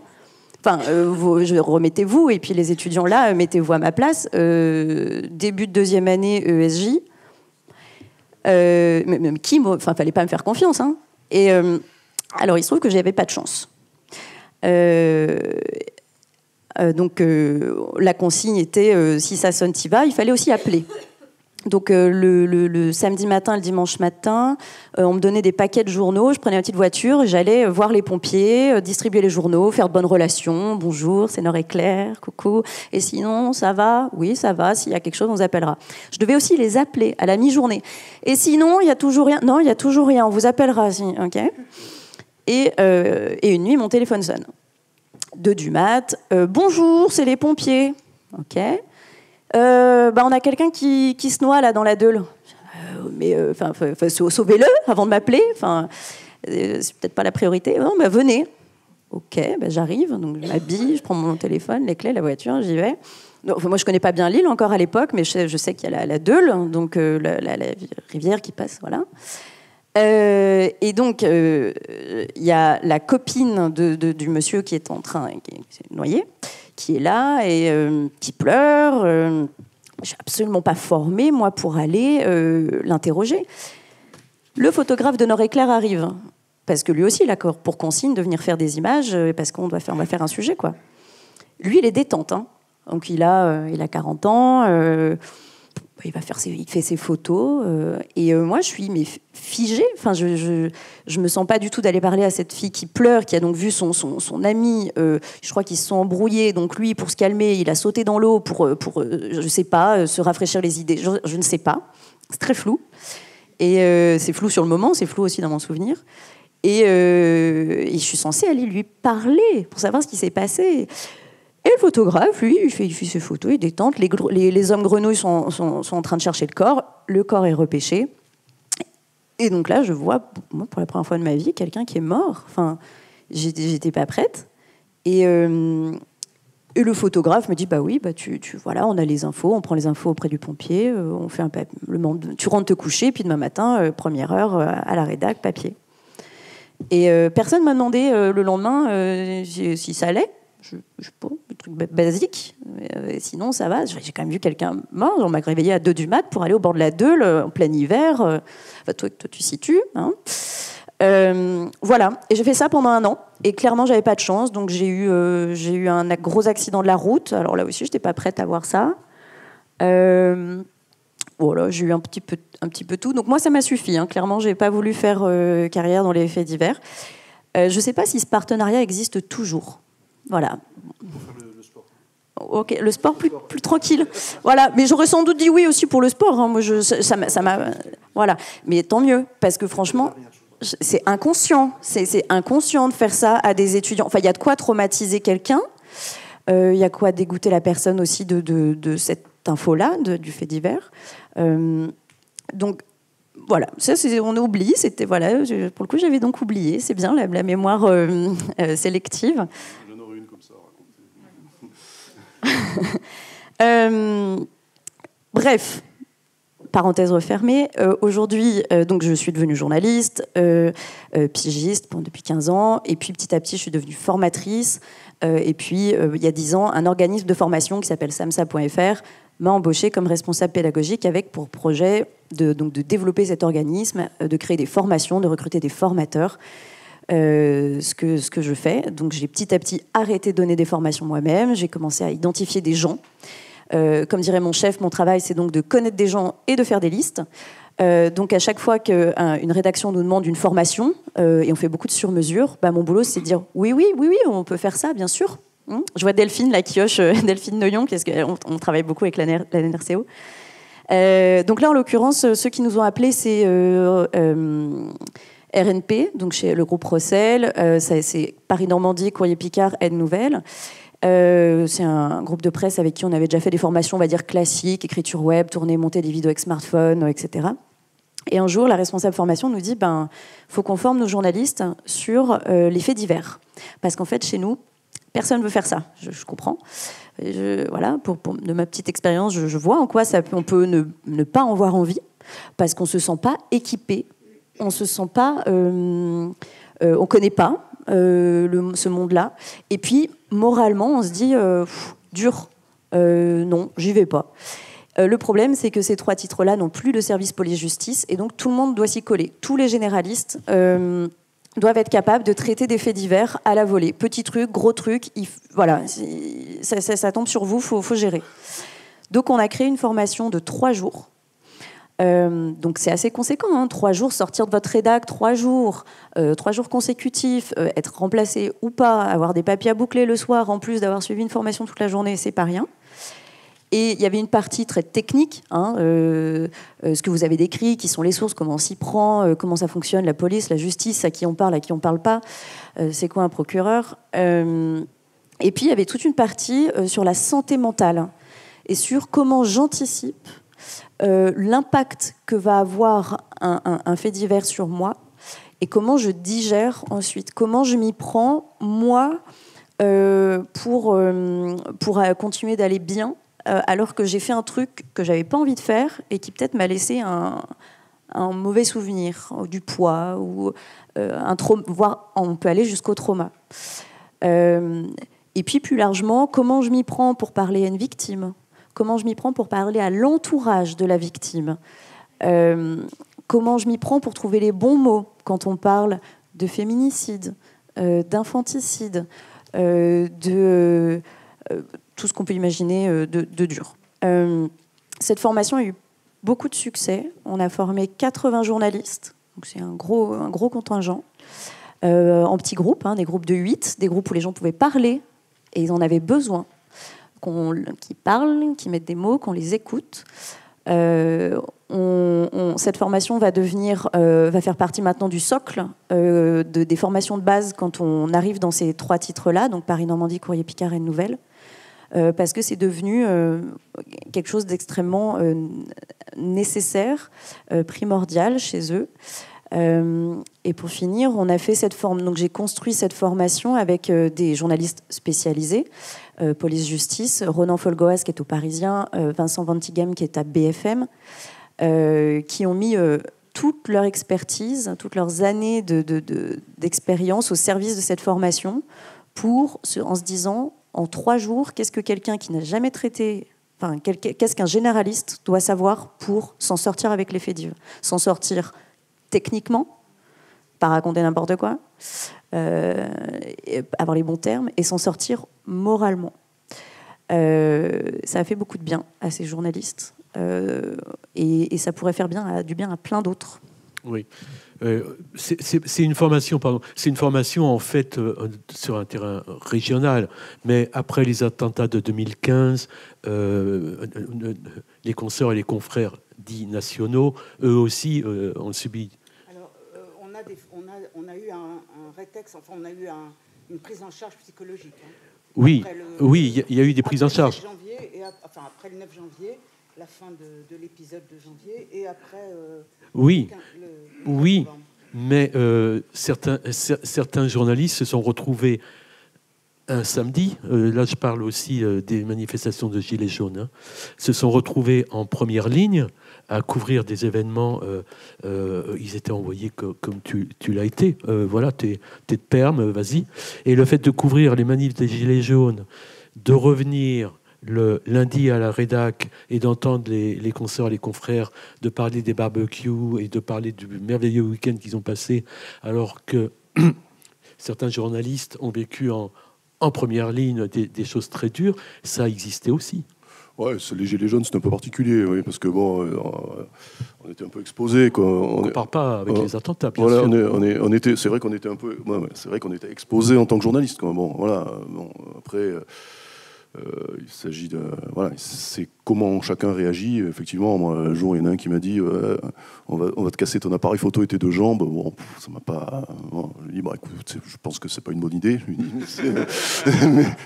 Speaker 7: Enfin, remettez-vous, et puis les étudiants là, mettez-vous à ma place. Début de 2e année ESJ, fallait pas me faire confiance, hein. Et Alors, il se trouve que j'avais pas de chance. Donc, la consigne était, si ça sonne, t'y vas. Il fallait aussi appeler. Donc, le samedi matin, le dimanche matin, on me donnait des paquets de journaux. Je prenais ma petite voiture et j'allais voir les pompiers, distribuer les journaux, faire de bonnes relations. Bonjour, c'est Nord-Éclair, coucou. Et sinon, ça va? Oui, ça va. S'il y a quelque chose, on vous appellera. Je devais aussi les appeler à la mi-journée. Et sinon, il n'y a toujours rien. Non, il n'y a toujours rien. On vous appellera. OK. Et une nuit, mon téléphone sonne. 2 du mat. Bonjour, c'est les pompiers. OK. On a quelqu'un qui se noie là dans la Deule. Sauvez-le avant de m'appeler. C'est peut-être pas la priorité. Non, venez. OK, j'arrive. Donc je m'habille, je prends mon téléphone, les clés, la voiture, j'y vais. Donc, moi, je connais pas bien l'île encore à l'époque, mais je sais qu'il y a la Deule, donc la rivière qui passe, voilà. Et donc, il y a la copine du monsieur qui est en train, qui s'est noyé, qui est là et qui pleure. Je suis absolument pas formée, moi, pour aller l'interroger. Le photographe de Nord-Éclair arrive, parce que lui aussi, il a pour consigne de venir faire des images, parce qu'on va faire un sujet, quoi. Lui, il est détente, hein. Donc, il a 40 ans. Il fait ses photos et moi je suis figée. Enfin, je me sens pas du tout d'aller parler à cette fille qui pleure, qui a donc vu son ami. Je crois qu'ils se sont embrouillés. Donc lui, pour se calmer, il a sauté dans l'eau pour je sais pas, se rafraîchir les idées. Je ne sais pas. C'est très flou. Et c'est flou sur le moment, c'est flou aussi dans mon souvenir. Et je suis censée aller lui parler pour savoir ce qui s'est passé. Et le photographe, lui, il fait ses photos, il détente. Les hommes grenouilles sont en train de chercher le corps est repêché. Et donc là, je vois, moi, pour la première fois de ma vie, quelqu'un qui est mort. Enfin, j'étais pas prête. Et le photographe me dit, oui, voilà, on a les infos, on prend les infos auprès du pompier, on fait tu rentres te coucher, puis demain matin, première heure, à la rédac, papier. Et personne m'a demandé le lendemain si ça allait. Je sais pas, un truc basique. Sinon, ça va. J'ai quand même vu quelqu'un mort. On m'a réveillée à 2 du mat pour aller au bord de la Deule en plein hiver. Toi, tu situes. Hein. Voilà. Et j'ai fait ça pendant 1 an. Et clairement, j'avais pas de chance. Donc, j'ai eu un gros accident de la route. Alors là aussi, je n'étais pas prête à voir ça. Voilà, j'ai eu un petit peu tout. Donc moi, ça m'a suffi. Hein. Clairement, j'ai pas voulu faire carrière dans les faits divers. Je sais pas si ce partenariat existe toujours. Voilà.
Speaker 5: Le sport.
Speaker 7: Ok, le sport plus tranquille. Voilà, mais j'aurais sans doute dit oui aussi pour le sport. Hein. Moi, ça m'a, voilà. Mais tant mieux, parce que franchement, c'est inconscient. C'est inconscient de faire ça à des étudiants. Enfin, il y a de quoi traumatiser quelqu'un. Il y a quoi dégoûter la personne aussi de cette info-là, du fait divers. Donc. Voilà, ça on oublie. C'était voilà, pour le coup j'avais donc oublié. C'est bien la mémoire sélective.
Speaker 5: J'en aurais une comme ça à raconter.
Speaker 7: Bref, parenthèse refermée. Aujourd'hui, donc je suis devenue journaliste, pigiste depuis 15 ans, et puis petit à petit je suis devenue formatrice. Et puis il y a 10 ans, un organisme de formation qui s'appelle samsa.fr m'a embauchée comme responsable pédagogique avec pour projet de développer cet organisme, de créer des formations, de recruter des formateurs, ce que je fais. Donc j'ai petit à petit arrêté de donner des formations moi-même, j'ai commencé à identifier des gens. Comme dirait mon chef, mon travail c'est donc de connaître des gens et de faire des listes. Donc à chaque fois qu'une rédaction nous demande une formation, et on fait beaucoup de sur-mesure, mon boulot c'est de dire oui, on peut faire ça, bien sûr. Je vois Delphine là, qui hoche, Delphine Noyon, parce qu'on travaille beaucoup avec la NRCO. Donc là, en l'occurrence, ceux qui nous ont appelés, c'est RNP, donc chez le groupe Rossel, c'est Paris-Normandie, Courrier Picard, Aide Nouvelle. C'est un groupe de presse avec qui on avait déjà fait des formations, on va dire, classiques, écriture web, tourner, monter des vidéos avec smartphone, etc. Et un jour, la responsable formation nous dit faut qu'on forme nos journalistes sur les faits divers. Parce qu'en fait, chez nous, personne ne veut faire ça. Je comprends. Voilà, de ma petite expérience, je vois en quoi on peut ne pas en avoir envie, parce qu'on ne se sent pas équipé, on ne se sent pas... on ne connaît pas ce monde-là. Et puis, moralement, on se dit dur, non, j'y vais pas. Le problème, c'est que ces 3 titres-là n'ont plus de service police-justice, et donc tout le monde doit s'y coller. Tous les généralistes doivent être capables de traiter des faits divers à la volée. Petit truc, gros truc, voilà, ça tombe sur vous, faut gérer. Donc on a créé une formation de 3 jours. Donc c'est assez conséquent, hein, 3 jours, sortir de votre rédac, 3 jours consécutifs, être remplacé ou pas, avoir des papiers à boucler le soir, en plus d'avoir suivi une formation toute la journée, c'est pas rien. Et il y avait une partie très technique, hein, ce que vous avez décrit, qui sont les sources, comment on s'y prend, comment ça fonctionne, la police, la justice, à qui on parle pas, c'est quoi un procureur. Et puis il y avait toute une partie sur la santé mentale et sur comment j'anticipe l'impact que va avoir un fait divers sur moi et comment je digère ensuite, comment je m'y prends, moi, pour continuer d'aller bien, alors que j'ai fait un truc que j'avais pas envie de faire et qui peut-être m'a laissé un mauvais souvenir, du poids, ou un trauma, voire on peut aller jusqu'au trauma. Et puis plus largement, comment je m'y prends pour parler à une victime ? Comment je m'y prends pour parler à l'entourage de la victime ? Comment je m'y prends pour trouver les bons mots quand on parle de féminicide, d'infanticide, de tout ce qu'on peut imaginer de dur. Cette formation a eu beaucoup de succès. On a formé 80 journalistes, donc c'est un gros contingent, en petits groupes, hein, des groupes de 8, des groupes où les gens pouvaient parler, et ils en avaient besoin, qu'ils parlent, qu'ils mettent des mots, qu'on les écoute. Cette formation va faire partie maintenant du socle des formations de base quand on arrive dans ces 3 titres-là, donc Paris, Normandie, Courrier, Picard et Nouvelles, parce que c'est devenu quelque chose d'extrêmement nécessaire, primordial chez eux. Et pour finir, on a fait donc j'ai construit cette formation avec des journalistes spécialisés, police-justice, Ronan Folgoas qui est au Parisien, Vincent Ventigam qui est à BFM, qui ont mis toute leur expertise, toutes leurs années d'expérience au service de cette formation en se disant, en 3 jours, qu'est-ce que quelqu'un qui n'a jamais traité, qu'est-ce qu'un généraliste doit savoir pour s'en sortir avec les faits divers, s'en sortir techniquement, pas raconter n'importe quoi, avoir les bons termes, et s'en sortir moralement. Ça a fait beaucoup de bien à ces journalistes, et ça pourrait faire du bien à plein d'autres.
Speaker 1: Oui. C'est une formation, c'est une formation en fait sur un terrain régional, mais après les attentats de 2015, les consoeurs et les confrères dits nationaux, eux aussi ont subi.
Speaker 3: Alors, on a eu un rétex, enfin on a eu une prise en charge psychologique. Hein.
Speaker 1: Oui, il y a eu des prises en charge.
Speaker 3: Après le 9 janvier, la fin de l'épisode de janvier, et après...
Speaker 1: oui, mais certains journalistes se sont retrouvés un samedi, là je parle aussi des manifestations de Gilets jaunes, hein, se sont retrouvés en première ligne à couvrir des événements. Ils étaient envoyés comme tu l'as été. Voilà, t'es de Perm, vas-y. Et le fait de couvrir les manifs des Gilets jaunes, de revenir le lundi à la rédac et d'entendre les consoeurs, les confrères, de parler des barbecues et de parler du merveilleux week-end qu'ils ont passé, alors que certains journalistes ont vécu en première ligne des choses très dures, ça existait aussi.
Speaker 5: Ouais, les Gilets jaunes, c'est un peu particulier, oui, parce que bon, on était un peu exposés.
Speaker 1: On ne compare pas avec les attentats, bien
Speaker 5: voilà,
Speaker 1: sûr.
Speaker 5: C'est vrai qu'on était un peu, c'est vrai qu'on était exposés en tant que journaliste. Bon, voilà. Bon, après, il s'agit de, voilà, c'est comment chacun réagit. Effectivement, moi, un jour, il y en a un qui m'a dit, on va te casser ton appareil photo et tes 2 jambes. Bon, ça m'a pas. Bon, je lui dis, écoute, je pense que c'est pas une bonne idée.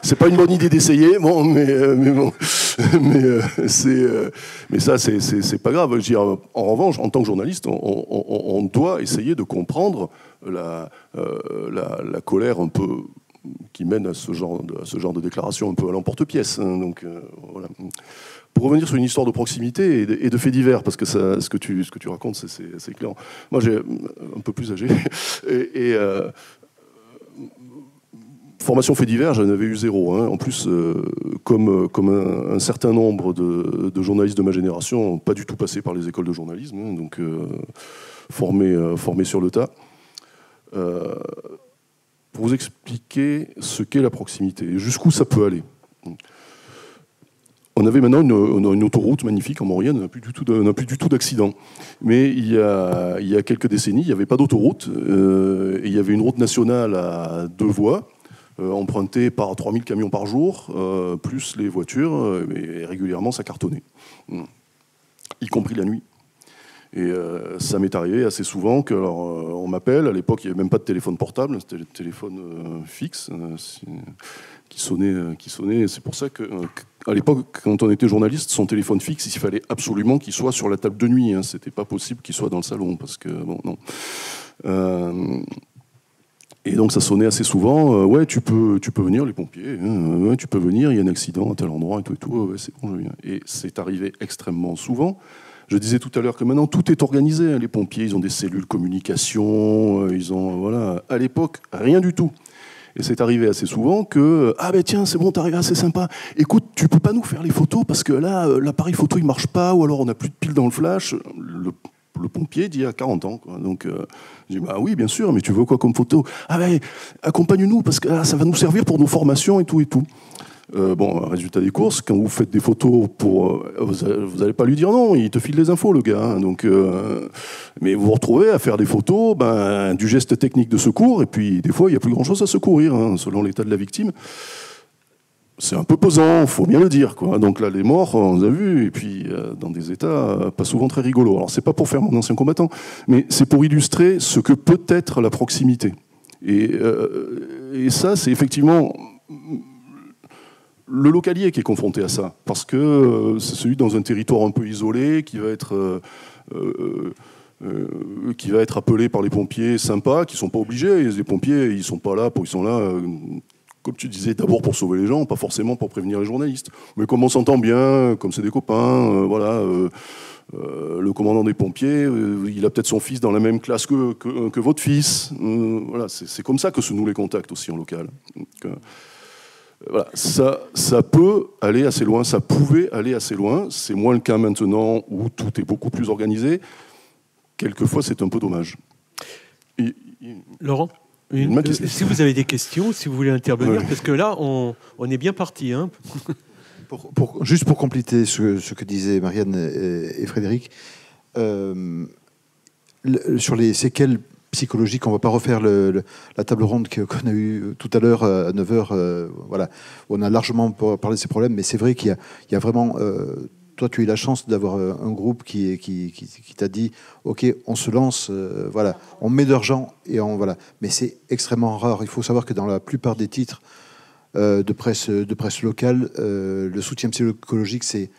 Speaker 5: C'est pas une bonne idée d'essayer. Bon, mais ça, c'est pas grave. Je veux dire, en revanche, en tant que journaliste, on doit essayer de comprendre la colère un peu qui mène à ce genre de déclaration un peu à l'emporte-pièce. Hein, donc voilà. Pour revenir sur une histoire de proximité et de faits divers, parce que ce que tu racontes, c'est clair. Moi, j'ai un peu plus âgé et formation faits divers, j'en avais eu 0. Hein. En plus, comme un certain nombre de journalistes de ma génération, pas du tout passé par les écoles de journalisme, hein, donc formés sur le tas. pour vous expliquer ce qu'est la proximité et jusqu'où ça peut aller. On avait maintenant une autoroute magnifique en Maurienne, on n'a plus du tout d'accidents. Mais il y a quelques décennies, il n'y avait pas d'autoroute. Et il y avait une route nationale à 2 voies, empruntée par 3000 camions par jour, plus les voitures, et régulièrement ça cartonnait, y compris la nuit. Et ça m'est arrivé assez souvent on m'appelle. À l'époque, il n'y avait même pas de téléphone portable, c'était le téléphone fixe qui sonnait. C'est pour ça qu'à l'époque, quand on était journaliste, son téléphone fixe, il fallait absolument qu'il soit sur la table de nuit. C'était pas possible qu'il soit dans le salon, parce que bon, non. Et donc ça sonnait assez souvent. Ouais, tu peux venir, les pompiers. Ouais, tu peux venir. Il y a un accident à tel endroit et tout. Ouais, c'est bon, je viens. Et c'est arrivé extrêmement souvent. Je disais tout à l'heure que maintenant tout est organisé. Les pompiers, ils ont des cellules communication. Ils ont voilà. À l'époque, rien du tout. Et c'est arrivé assez souvent que ah ben tiens, c'est bon, t'es arrivé, c'est sympa. Écoute, tu peux pas nous faire les photos parce que là l'appareil photo il marche pas, ou alors on a plus de piles dans le flash. Le pompier dit à 40 ans, quoi. Donc je dis bah oui bien sûr, mais tu veux quoi comme photo? Ah ben accompagne-nous parce que là, ça va nous servir pour nos formations et tout et tout. Bon, résultat des courses, quand vous faites des photos vous n'allez pas lui dire non, il te file les infos, le gars. Hein, donc, mais vous vous retrouvez à faire des photos du geste technique de secours, et puis des fois, il n'y a plus grand-chose à secourir, hein, selon l'état de la victime. C'est un peu pesant, il faut bien le dire, quoi. Donc là, les morts, on les a vus, et puis dans des états pas souvent très rigolos. Alors, c'est pas pour faire mon ancien combattant, mais c'est pour illustrer ce que peut être la proximité. Et ça, c'est effectivement le localier qui est confronté à ça, parce que c'est celui dans un territoire un peu isolé qui va être appelé par les pompiers sympas, qui sont pas obligés. Les pompiers, ils sont là, comme tu disais, d'abord pour sauver les gens, pas forcément pour prévenir les journalistes. Mais comme on s'entend bien, comme c'est des copains, voilà. Le commandant des pompiers, il a peut-être son fils dans la même classe que votre fils. Voilà, c'est comme ça que se nouent les contacts aussi en local. Donc, voilà, ça peut aller assez loin, ça pouvait aller assez loin. C'est moins le cas maintenant où tout est beaucoup plus organisé. Quelquefois, c'est un peu dommage.
Speaker 1: Laurent, si vous avez des questions, si vous voulez intervenir, parce que là, on est bien parti. Hein.
Speaker 4: Juste pour compléter ce que disaient Marianne et Frédéric, sur les séquelles psychologique, on ne va pas refaire la table ronde qu'on a eue tout à l'heure à 9h, voilà, où on a largement parlé de ces problèmes, mais c'est vrai qu'il y a vraiment... toi, tu as eu la chance d'avoir un groupe qui t'a dit « Ok, on se lance, voilà, on met de l'argent, et voilà. » Mais c'est extrêmement rare. Il faut savoir que dans la plupart des titres de presse locale, le soutien psychologique, c'est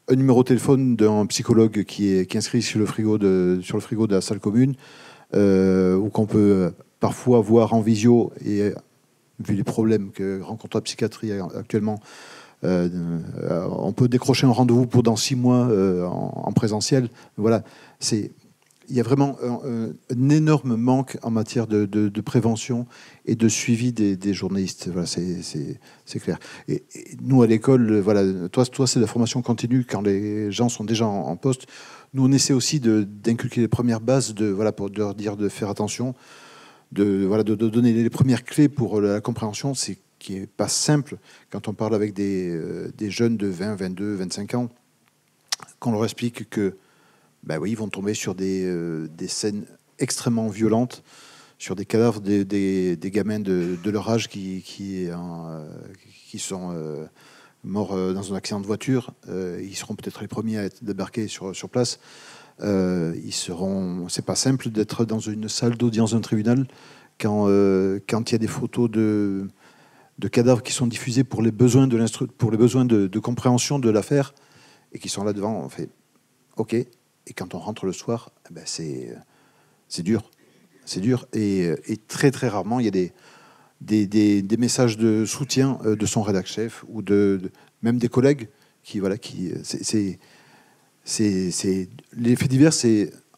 Speaker 4: un numéro de téléphone d'un psychologue qui est inscrit sur le frigo de la salle commune, ou qu'on peut parfois voir en visio, et vu les problèmes que rencontre la psychiatrie actuellement, on peut décrocher un rendez-vous pour dans 6 mois en présentiel. Voilà, il y a vraiment un énorme manque en matière de prévention et de suivi des journalistes. Voilà, c'est clair. Et nous, à l'école, voilà, toi, c'est la formation continue quand les gens sont déjà en poste. Nous, on essaie aussi d'inculquer les premières bases, pour leur dire de faire attention, de donner les premières clés pour la compréhension. C'est qui n'est pas simple quand on parle avec des jeunes de 20, 22, 25 ans, qu'on leur explique que, oui, ils vont tomber sur des scènes extrêmement violentes, sur des cadavres des gamins de leur âge qui sont morts dans un accident de voiture. Ils seront peut-être les premiers à être débarqués sur place. C'est pas simple d'être dans une salle d'audience d'un tribunal quand il y a des photos de cadavres qui sont diffusés pour les besoins de compréhension de l'affaire, et qui sont là devant. On fait OK. Et quand on rentre le soir, c'est dur. C'est dur. Et très très rarement, il y a des messages de soutien de son rédacteur chef ou même des collègues les faits divers,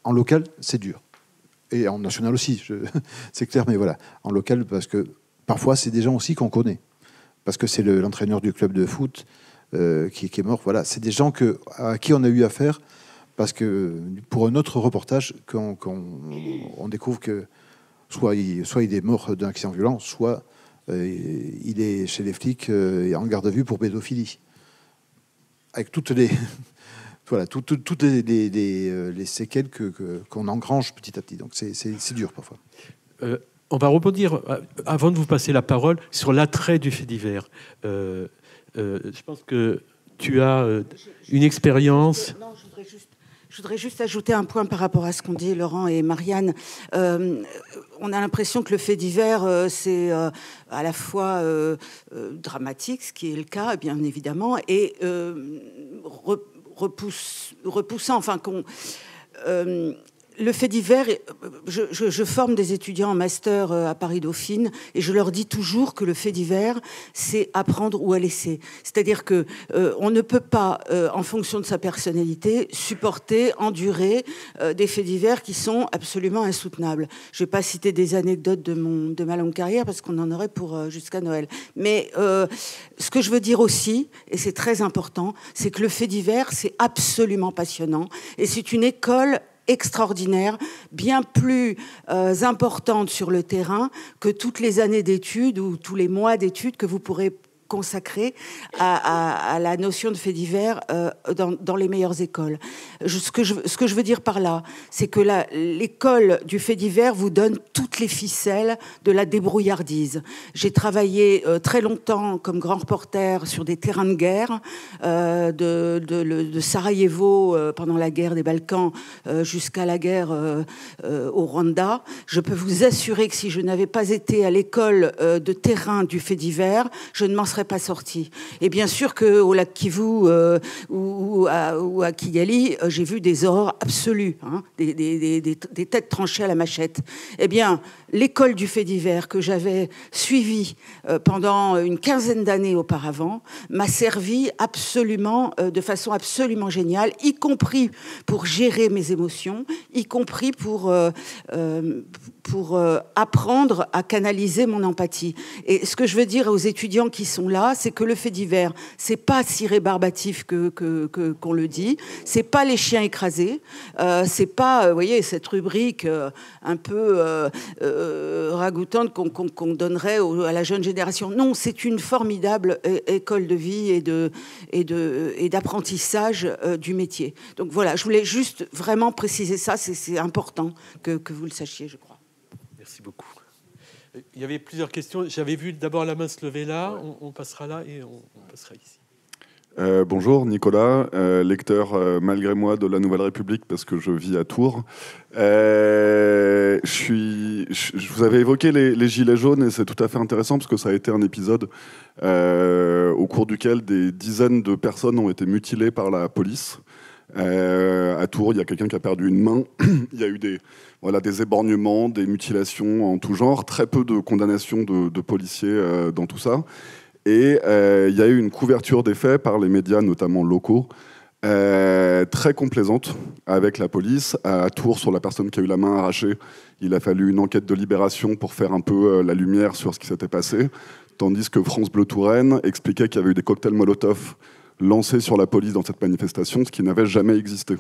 Speaker 4: en local, c'est dur. Et en national aussi, c'est clair, mais voilà, en local, parce que parfois, c'est des gens aussi qu'on connaît. Parce que c'est l'entraîneur du club de foot qui est mort. Voilà, c'est des gens à qui on a eu affaire, parce que pour un autre reportage, on découvre que soit il est mort d'un accident violent, soit il est chez les flics et en garde à vue pour pédophilie. Avec toutes les, voilà, toutes les séquelles qu'on engrange petit à petit. Donc c'est dur parfois.
Speaker 1: On va rebondir, avant de vous passer la parole, sur l'attrait du fait divers. Je pense que tu as une expérience...
Speaker 3: Non, je voudrais juste ajouter un point par rapport à ce qu'ont dit Laurent et Marianne. On a l'impression que le fait divers, c'est à la fois dramatique, ce qui est le cas, bien évidemment, et repoussant. Enfin, le fait divers, je forme des étudiants en master à Paris-Dauphine et je leur dis toujours que le fait divers, c'est apprendre ou à laisser. C'est-à-dire que on ne peut pas, en fonction de sa personnalité, supporter, endurer des faits divers qui sont absolument insoutenables. Je ne vais pas citer des anecdotes de ma longue carrière parce qu'on en aurait pour jusqu'à Noël. Mais ce que je veux dire aussi, et c'est très important, c'est que le fait divers, c'est absolument passionnant et c'est une école extraordinaire, bien plus importante sur le terrain que toutes les années d'études ou tous les mois d'études que vous pourrez consacré à la notion de fait divers dans les meilleures écoles. Ce que je veux dire par là, c'est que l'école du fait divers vous donne toutes les ficelles de la débrouillardise. J'ai travaillé très longtemps comme grand reporter sur des terrains de guerre, de Sarajevo pendant la guerre des Balkans jusqu'à la guerre au Rwanda. Je peux vous assurer que si je n'avais pas été à l'école de terrain du fait divers, je ne m'en serais pas sortie. Et bien sûr qu'au lac Kivu ou à Kigali, j'ai vu des horreurs absolues, hein, des têtes tranchées à la machette. Eh bien, l'école du fait divers que j'avais suivie pendant une quinzaine d'années auparavant m'a servi absolument, de façon absolument géniale, y compris pour gérer mes émotions, y compris pour apprendre à canaliser mon empathie. Et ce que je veux dire aux étudiants qui sont là, c'est que le fait divers, c'est pas si rébarbatif qu'on le dit, c'est pas les chiens écrasés, c'est pas, vous voyez, cette rubrique un peu ragoûtante qu'on donnerait à la jeune génération. Non, c'est une formidable école de vie et d'apprentissage du métier. Donc voilà, je voulais juste vraiment préciser ça, c'est important que vous le sachiez, je crois.
Speaker 1: Merci beaucoup. Il y avait plusieurs questions. J'avais vu d'abord la main se lever là. On passera là et on passera ici.
Speaker 8: Bonjour, Nicolas, lecteur malgré moi de La Nouvelle République parce que je vis à Tours. Je vous avais évoqué les gilets jaunes et c'est tout à fait intéressant parce que ça a été un épisode au cours duquel des dizaines de personnes ont été mutilées par la police. À Tours, il y a quelqu'un qui a perdu une main. Il y a eu des éborgnements, des mutilations en tout genre, très peu de condamnations de policiers dans tout ça. Et il y a eu une couverture des faits par les médias, notamment locaux, très complaisante avec la police. À Tours, sur la personne qui a eu la main arrachée, il a fallu une enquête de libération pour faire un peu la lumière sur ce qui s'était passé, tandis que France Bleu Touraine expliquait qu'il y avait eu des cocktails Molotov lancés sur la police dans cette manifestation, ce qui n'avait jamais existé.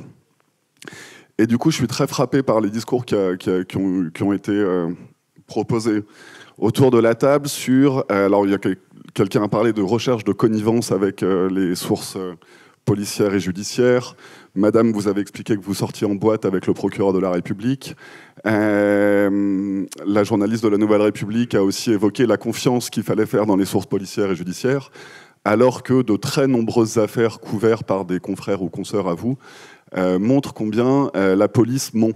Speaker 8: Et du coup, je suis très frappé par les discours qui ont été proposés autour de la table sur... alors, il y a quelqu'un a parlé de recherche de connivence avec les sources policières et judiciaires. Madame, vous avez expliqué que vous sortiez en boîte avec le procureur de la République. La journaliste de La Nouvelle République a aussi évoqué la confiance qu'il fallait faire dans les sources policières et judiciaires, alors que de très nombreuses affaires couvertes par des confrères ou consoeurs à vous montrent combien la police ment.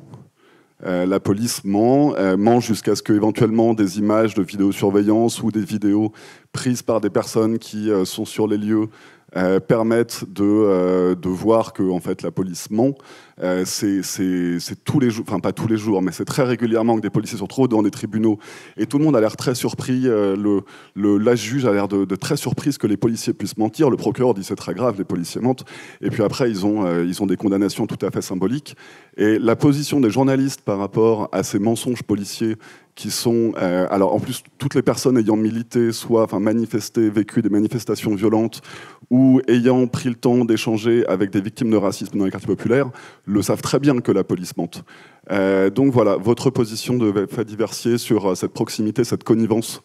Speaker 8: La police ment jusqu'à ce qu'éventuellement des images de vidéosurveillance ou des vidéos prises par des personnes qui sont sur les lieux permettent de voir que en fait, la police ment. C'est tous les jours, enfin pas tous les jours, mais c'est très régulièrement que des policiers se retrouvent devant des tribunaux et tout le monde a l'air très surpris. La juge a l'air de très surprise que les policiers puissent mentir. Le procureur dit c'est très grave, les policiers mentent. Et puis après, ils ont des condamnations tout à fait symboliques. Et la position des journalistes par rapport à ces mensonges policiers qui sont... alors en plus, toutes les personnes ayant milité, soit manifesté, vécu des manifestations violentes, ou ayant pris le temps d'échanger avec des victimes de racisme dans les quartiers populaires, le savent très bien que la police mente. Donc voilà, votre position de fait diversier sur cette proximité, cette connivence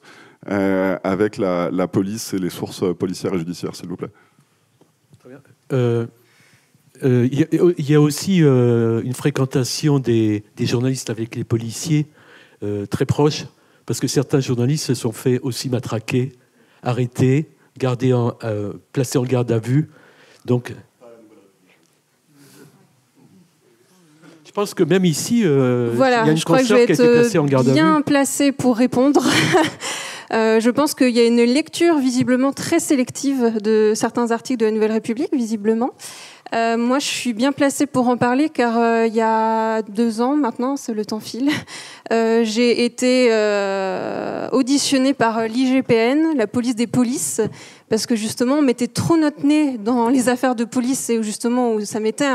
Speaker 8: avec la police et les sources policières et judiciaires, s'il vous plaît.
Speaker 1: Très bien. Il y a aussi une fréquentation des journalistes avec les policiers très proche, parce que certains journalistes se sont fait aussi matraquer, arrêtés, placés en garde à vue. Donc, je pense que même ici,
Speaker 6: voilà,
Speaker 1: il y a une consoeur qui a été placée en garde à vue.
Speaker 6: Bien placée pour répondre. Je pense qu'il y a une lecture visiblement très sélective de certains articles de la Nouvelle République, visiblement. Moi, je suis bien placée pour en parler car il y a 2 ans maintenant, le temps file, j'ai été auditionnée par l'IGPN, la police des polices, parce que justement, on mettait trop notre nez dans les affaires de police et où ça mettait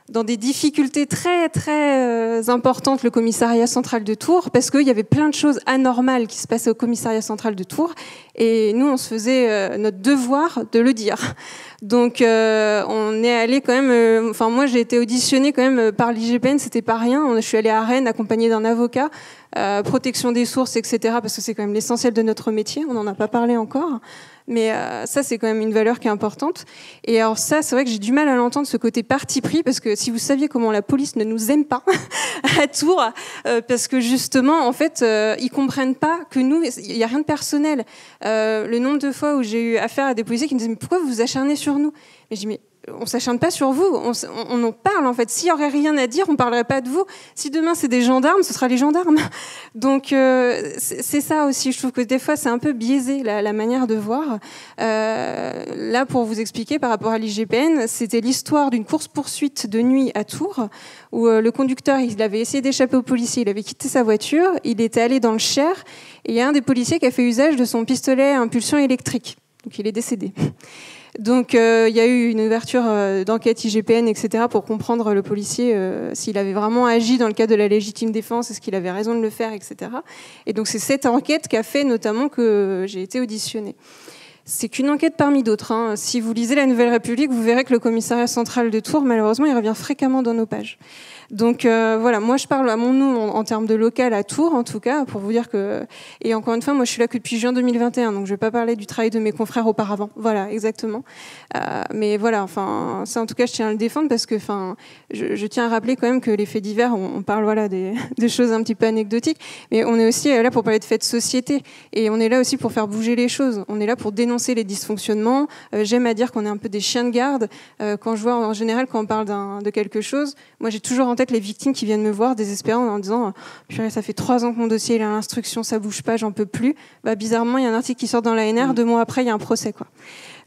Speaker 6: dans des difficultés très, très importantes le commissariat central de Tours, parce qu'il y avait plein de choses anormales qui se passaient au commissariat central de Tours, et nous, on se faisait notre devoir de le dire. Donc, on est allé quand même... moi, j'ai été auditionnée quand même par l'IGPN, c'était pas rien. Je suis allée à Rennes accompagnée d'un avocat, protection des sources, etc., parce que c'est quand même l'essentiel de notre métier. On n'en a pas parlé encore. Mais ça, c'est quand même une valeur qui est importante. Et alors ça, c'est vrai que j'ai du mal à l'entendre, ce côté parti pris, parce que si vous saviez comment la police ne nous aime pas à Tours, parce que justement, en fait, ils comprennent pas que nous, il n'y a rien de personnel. Le nombre de fois où j'ai eu affaire à des policiers qui me disaient « Mais pourquoi vous vous acharnez sur nous ?» Mais je dis « Mais on s'acharne pas sur vous, on en parle en fait. S'il y aurait rien à dire, on parlerait pas de vous. Si demain c'est des gendarmes, ce sera les gendarmes. » Donc c'est ça aussi. Je trouve que des fois c'est un peu biaisé la manière de voir. Là, pour vous expliquer par rapport à l'IGPN, c'était l'histoire d'une course-poursuite de nuit à Tours où le conducteur, il avait essayé d'échapper aux policiers, il avait quitté sa voiture, il était allé dans le Cher et il y a un des policiers qui a fait usage de son pistolet à impulsion électrique. Donc il est décédé. Donc il y a eu une ouverture d'enquête IGPN, etc., pour comprendre le policier s'il avait vraiment agi dans le cadre de la légitime défense, est-ce qu'il avait raison de le faire, etc. Et donc c'est cette enquête qui a fait notamment que j'ai été auditionnée. C'est qu'une enquête parmi d'autres. Hein. Si vous lisez la Nouvelle République, vous verrez que le commissariat central de Tours, malheureusement, il revient fréquemment dans nos pages. Donc voilà, moi je parle à mon nom en termes de local à Tours, en tout cas, pour vous dire que... Et encore une fois, moi je suis là que depuis juin 2021, donc je vais pas parler du travail de mes confrères auparavant. Voilà, exactement. Mais voilà, enfin, ça en tout cas, je tiens à le défendre parce que, enfin, je tiens à rappeler quand même que les faits divers, on parle voilà des choses un petit peu anecdotiques, mais on est aussi là pour parler de faits de société, et on est là aussi pour faire bouger les choses. On est là pour dénoncer les dysfonctionnements. J'aime à dire qu'on est un peu des chiens de garde. Quand je vois en général quand on parle de quelque chose, moi j'ai toujours en tête les victimes qui viennent me voir désespérant en disant purée, ça fait 3 ans que mon dossier est à l'instruction, ça bouge pas, j'en peux plus. Bah, bizarrement, il y a un article qui sort dans l'ANR, 2 mois après, il y a un procès, quoi.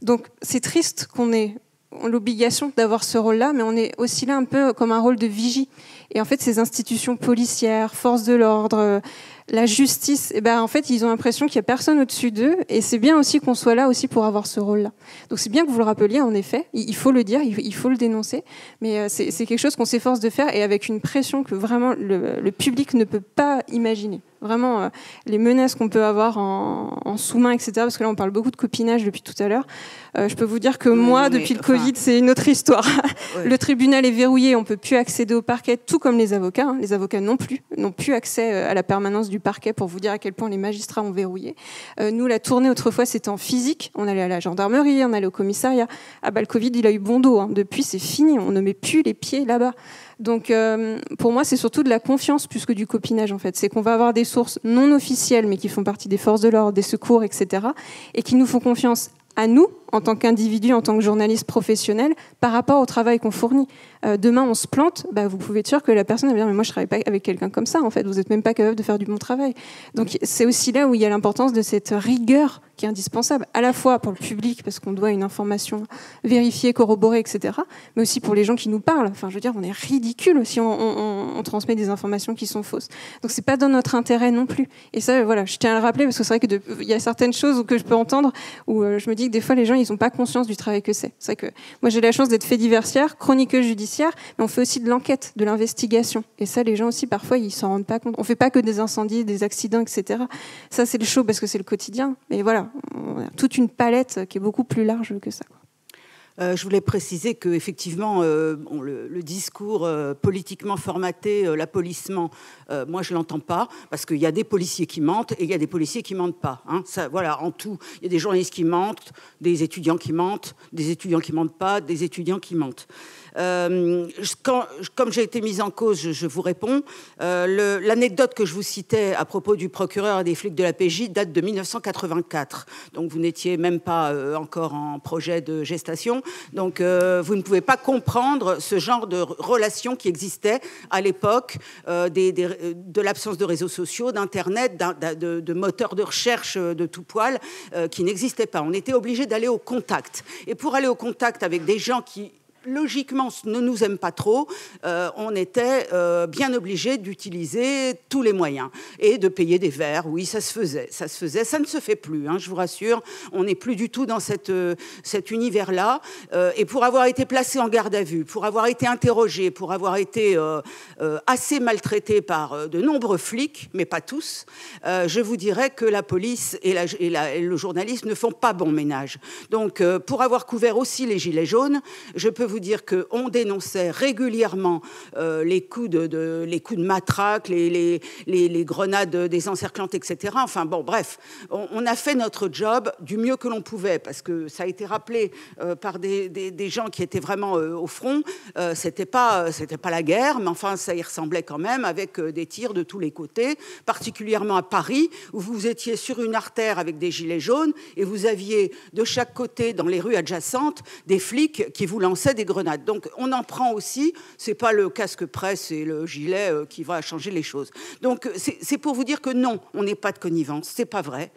Speaker 6: Donc c'est triste qu'on ait l'obligation d'avoir ce rôle-là, mais on est aussi là un peu comme un rôle de vigie. Et en fait, ces institutions policières, forces de l'ordre, la justice, en fait, ils ont l'impression qu'il n'y a personne au-dessus d'eux, et c'est bien aussi qu'on soit là aussi pour avoir ce rôle-là. Donc c'est bien que vous le rappeliez, en effet, il faut le dire, il faut le dénoncer, mais c'est quelque chose qu'on s'efforce de faire, et avec une pression que vraiment le public ne peut pas imaginer. Vraiment, les menaces qu'on peut avoir en sous-main, etc., parce que là, on parle beaucoup de copinage depuis tout à l'heure. Je peux vous dire que depuis le Covid, c'est une autre histoire. Ouais. Le tribunal est verrouillé, on ne peut plus accéder au parquet, tout comme les avocats. Hein. Les avocats n'ont plus accès à la permanence du parquet, pour vous dire à quel point les magistrats ont verrouillé. Nous, la tournée, autrefois, c'était en physique. On allait à la gendarmerie, on allait au commissariat. Ah bah, le Covid, il a eu bon dos. Hein. Depuis, c'est fini. On ne met plus les pieds là-bas. Donc, pour moi, c'est surtout de la confiance plus que du copinage, en fait. C'est qu'on va avoir des sources non officielles, mais qui font partie des forces de l'ordre, des secours, etc., et qui nous font confiance à nous, en tant qu'individu, en tant que journaliste professionnel, par rapport au travail qu'on fournit. Demain, on se plante, vous pouvez être sûr que la personne va dire « mais moi, je ne travaille pas avec quelqu'un comme ça, en fait, vous n'êtes même pas capable de faire du bon travail ». Donc, c'est aussi là où il y a l'importance de cette rigueur qui est indispensable, à la fois pour le public, parce qu'on doit une information vérifiée, corroborée, etc., mais aussi pour les gens qui nous parlent. Enfin, je veux dire, on est ridicule si on transmet des informations qui sont fausses. Donc, c'est pas dans notre intérêt non plus. Et ça, voilà, je tiens à le rappeler, parce que c'est vrai qu'il y a certaines choses que je peux entendre où je me dis que des fois, les gens, ils n'ont pas conscience du travail que c'est. C'est vrai que moi, j'ai la chance d'être fait diversière, chroniqueuse judiciaire, mais on fait aussi de l'enquête, de l'investigation. Et ça, les gens aussi, parfois, ils s'en rendent pas compte. On fait pas que des incendies, des accidents, etc. Ça, c'est le show parce que c'est le quotidien. Mais voilà, on a toute une palette qui est beaucoup plus large que ça, quoi.
Speaker 3: Je voulais préciser qu'effectivement, le discours politiquement formaté, l'apolissement, moi je ne l'entends pas, parce qu'il y a des policiers qui mentent et il y a des policiers qui ne mentent pas. Hein. Ça, voilà, en tout, il y a des journalistes qui mentent, des étudiants qui mentent, des étudiants qui ne mentent pas, des étudiants qui mentent. Comme j'ai été mise en cause, je vous réponds. L'anecdote que je vous citais à propos du procureur et des flics de la PJ date de 1984. Donc vous n'étiez même pas encore en projet de gestation. Donc vous ne pouvez pas comprendre ce genre de relation qui existait à l'époque de l'absence de réseaux sociaux, d'Internet, de moteurs de recherche de tout poil qui n'existaient pas. On était obligé d'aller au contact. Et pour aller au contact avec des gens qui logiquement ne nous aiment pas trop, on était bien obligé d'utiliser tous les moyens et de payer des verres. Oui, ça se faisait, ça ne se fait plus, hein, je vous rassure, on n'est plus du tout dans cet univers-là. Et pour avoir été placé en garde à vue, pour avoir été interrogé, pour avoir été assez maltraité par de nombreux flics, mais pas tous, je vous dirais que la police et le journalisme ne font pas bon ménage. Donc, pour avoir couvert aussi les Gilets jaunes, je peux vous dire qu'on dénonçait régulièrement les coups de matraque, les grenades désencerclantes, etc. Enfin bon, bref, on a fait notre job du mieux que l'on pouvait, parce que ça a été rappelé par des gens qui étaient vraiment au front. C'était pas la guerre, mais enfin ça y ressemblait quand même, avec des tirs de tous les côtés, particulièrement à Paris, où vous étiez sur une artère avec des gilets jaunes et vous aviez de chaque côté, dans les rues adjacentes, des flics qui vous lançaient des grenades. Donc on en prend aussi, c'est pas le casque presse et le gilet qui va changer les choses. Donc c'est pour vous dire que non, on n'est pas de connivence, c'est pas vrai,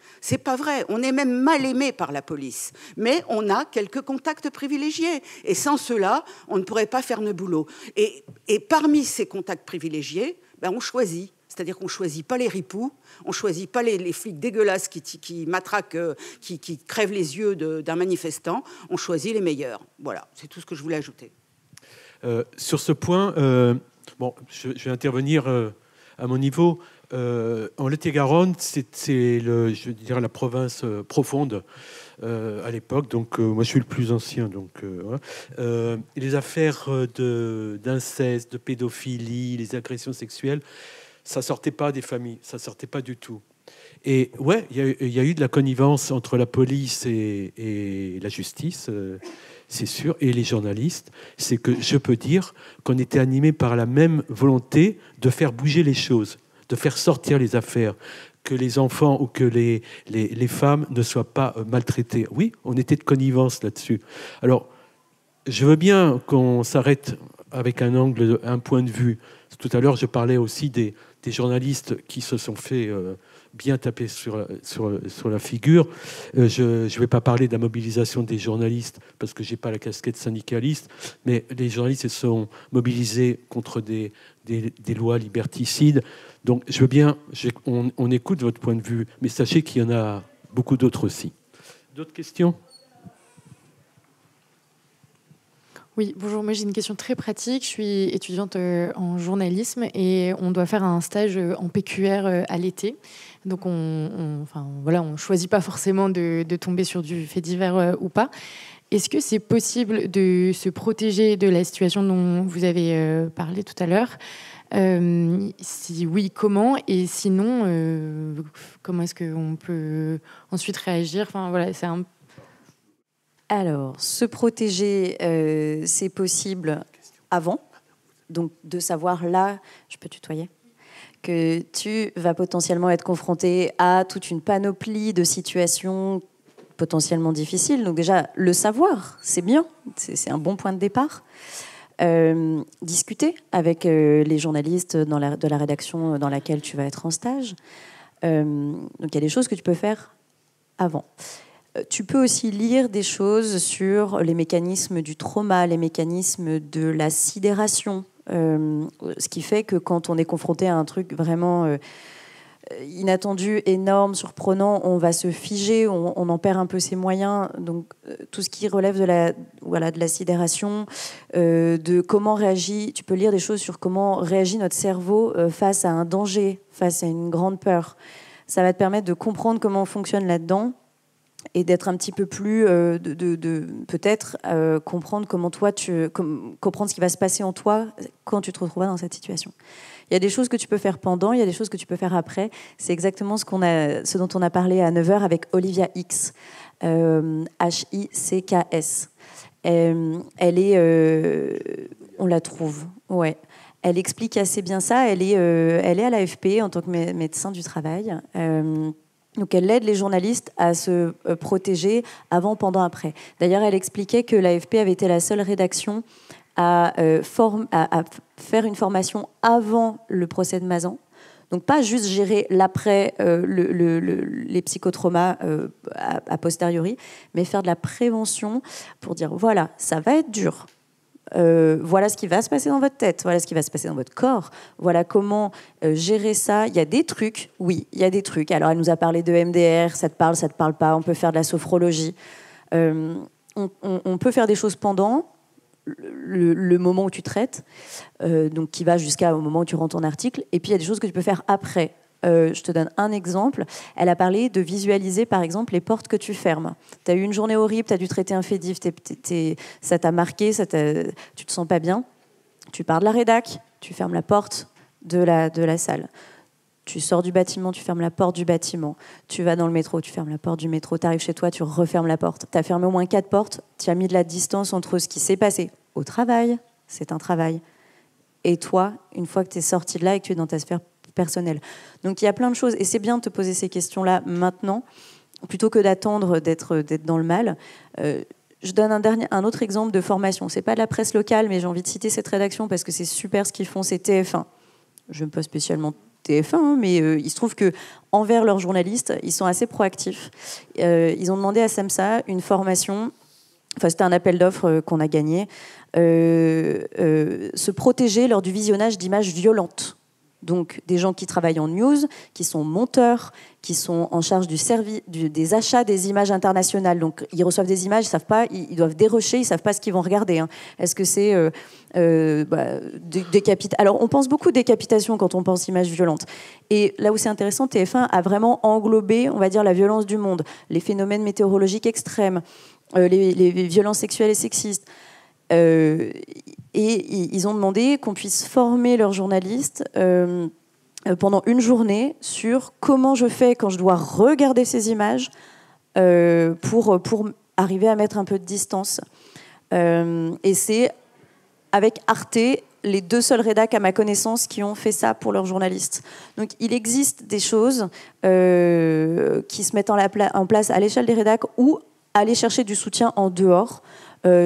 Speaker 3: on est même mal aimé par la police, mais on a quelques contacts privilégiés et sans cela, on ne pourrait pas faire notre boulot. Et parmi ces contacts privilégiés, ben on choisit. C'est-à-dire qu'on ne choisit pas les ripoux, on ne choisit pas les flics dégueulasses qui matraquent, qui crèvent les yeux d'un manifestant, on choisit les meilleurs. Voilà, c'est tout ce que je voulais ajouter.
Speaker 1: Sur ce point, je vais intervenir à mon niveau. En Lot-et-Garonne, c'est la province profonde à l'époque. Donc, moi, je suis le plus ancien. Donc, voilà. Les affaires d'inceste, de pédophilie, les agressions sexuelles, ça sortait pas des familles, ça sortait pas du tout. Et ouais, il y a eu de la connivence entre la police et la justice, c'est sûr, et les journalistes. C'est que je peux dire qu'on était animés par la même volonté de faire bouger les choses, de faire sortir les affaires, que les enfants ou que les femmes ne soient pas maltraités. Oui, on était de connivence là-dessus. Alors, je veux bien qu'on s'arrête avec un point de vue. Tout à l'heure, je parlais aussi des journalistes qui se sont fait bien taper sur la figure. Je ne vais pas parler de la mobilisation des journalistes parce que je n'ai pas la casquette syndicaliste, mais les journalistes se sont mobilisés contre des lois liberticides. Donc je veux bien, on écoute votre point de vue, mais sachez qu'il y en a beaucoup d'autres aussi. D'autres questions ?
Speaker 9: Oui, bonjour, moi j'ai une question très pratique. Je suis étudiante en journalisme et on doit faire un stage en PQR à l'été. Donc on choisit pas forcément de tomber sur du fait divers ou pas. Est-ce que c'est possible de se protéger de la situation dont vous avez parlé tout à l'heure ? Si oui, comment ? Et sinon, comment est-ce qu'on peut ensuite réagir ? Enfin, voilà, c'est un...
Speaker 7: Alors, se protéger, c'est possible avant, donc de savoir là, je peux tutoyer, que tu vas potentiellement être confronté à toute une panoplie de situations potentiellement difficiles. Donc déjà, le savoir, c'est bien, c'est un bon point de départ. Discuter avec les journalistes de la rédaction dans laquelle tu vas être en stage. Donc il y a des choses que tu peux faire avant. Tu peux aussi lire des choses sur les mécanismes du trauma, les mécanismes de la sidération, ce qui fait que quand on est confronté à un truc vraiment inattendu, énorme, surprenant, on va se figer, on en perd un peu ses moyens. Donc tout ce qui relève de la sidération, de comment réagit, tu peux lire des choses sur comment réagit notre cerveau face à un danger, face à une grande peur. Ça va te permettre de comprendre comment on fonctionne là-dedans et d'être un petit peu plus, peut-être comprendre comment toi, comprendre ce qui va se passer en toi quand tu te retrouveras dans cette situation. Il y a des choses que tu peux faire pendant, il y a des choses que tu peux faire après. C'est exactement ce dont on a parlé à 9h avec Olivia Hicks, Hicks. Elle est... on la trouve, ouais. Elle explique assez bien ça. Elle est à l'AFP en tant que médecin du travail. Donc elle aide les journalistes à se protéger avant, pendant, après. D'ailleurs, elle expliquait que l'AFP avait été la seule rédaction à faire une formation avant le procès de Mazan. Donc pas juste gérer l'après, les psychotraumas a posteriori, mais faire de la prévention pour dire voilà, ça va être dur. Voilà ce qui va se passer dans votre tête, voilà ce qui va se passer dans votre corps, voilà comment gérer ça. Il y a des trucs, oui, il y a des trucs. Alors elle nous a parlé de MDR, ça te parle pas, on peut faire de la sophrologie. On peut faire des choses pendant le moment où tu traites, donc qui va jusqu'au moment où tu rends ton article, et puis il y a des choses que tu peux faire après. Je te donne un exemple. Elle a parlé de visualiser, par exemple, les portes que tu fermes. Tu as eu une journée horrible, tu as dû traiter un fait div, ça t'a marqué, tu te sens pas bien. Tu pars de la rédac, tu fermes la porte de la salle. Tu sors du bâtiment, tu fermes la porte du bâtiment. Tu vas dans le métro, tu fermes la porte du métro. Tu arrives chez toi, tu refermes la porte. Tu as fermé au moins 4 portes. Tu as mis de la distance entre ce qui s'est passé au travail, c'est un travail, et toi, une fois que tu es sorti de là et que tu es dans ta sphère personnelle. Donc il y a plein de choses. Et c'est bien de te poser ces questions-là maintenant, plutôt que d'attendre d'être dans le mal. Je donne un autre exemple de formation. C'est pas de la presse locale, mais j'ai envie de citer cette rédaction parce que c'est super ce qu'ils font, c'est TF1. Je n'aime pas spécialement TF1, mais il se trouve que envers leurs journalistes, ils sont assez proactifs. Ils ont demandé à SAMSA une formation, enfin c'était un appel d'offres qu'on a gagné, se protéger lors du visionnage d'images violentes. Donc des gens qui travaillent en news, qui sont monteurs, qui sont en charge des achats des images internationales. Donc ils reçoivent des images, ils savent pas, ils doivent dérocher, ils savent pas ce qu'ils vont regarder. Hein. Est-ce que c'est décapitation ? Alors on pense beaucoup décapitation quand on pense images violentes. Et là où c'est intéressant, TF1 a vraiment englobé, on va dire, la violence du monde, les phénomènes météorologiques extrêmes, les violences sexuelles et sexistes. Et ils ont demandé qu'on puisse former leurs journalistes pendant une journée sur comment je fais quand je dois regarder ces images pour arriver à mettre un peu de distance. Et c'est avec Arte les 2 seuls rédacs à ma connaissance qui ont fait ça pour leurs journalistes. Donc il existe des choses qui se mettent en place à l'échelle des rédacs ou aller chercher du soutien en dehors.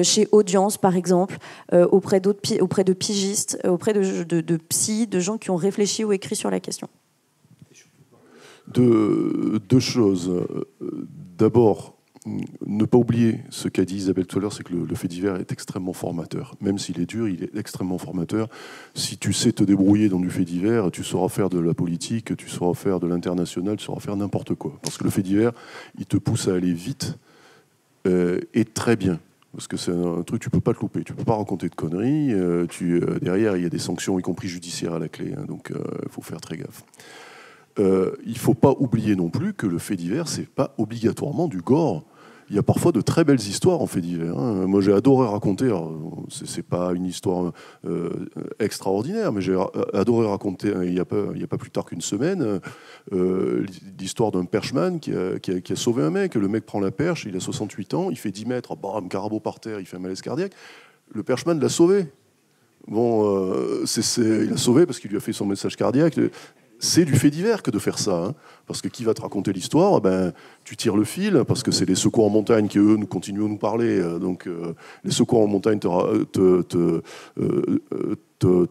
Speaker 7: Chez Audience, par exemple, auprès de pigistes, auprès de psys, de gens qui ont réfléchi ou écrit sur la question.
Speaker 5: 2 choses. D'abord, ne pas oublier ce qu'a dit Isabelle tout à l'heure, c'est que le fait divers est extrêmement formateur. Même s'il est dur, il est extrêmement formateur. Si tu sais te débrouiller dans du fait divers, tu sauras faire de la politique, tu sauras faire de l'international, tu sauras faire n'importe quoi. Parce que le fait divers, il te pousse à aller vite et très bien. Parce que c'est un truc, tu peux pas te louper, tu peux pas raconter de conneries. Derrière, il y a des sanctions, y compris judiciaires à la clé. Hein, donc, il faut faire très gaffe. Il faut pas oublier non plus que le fait divers, c'est pas obligatoirement du gore. Il y a parfois de très belles histoires en fait divers. Hein. Moi, j'ai adoré raconter. C'est pas une histoire extraordinaire, mais j'ai adoré raconter. Il y a pas plus tard qu'une semaine, l'histoire d'un perchman qui a sauvé un mec. Le mec prend la perche, il a 68 ans, il fait 10 mètres, bam, carabo par terre, il fait un malaise cardiaque. Le perchman l'a sauvé. Bon, il l'a sauvé parce qu'il lui a fait son message cardiaque. C'est du fait divers que de faire ça, hein, parce que qui va te raconter l'histoire, tu tires le fil, parce que c'est les secours en montagne qui, eux, nous continuent à nous parler. Donc, les secours en montagne te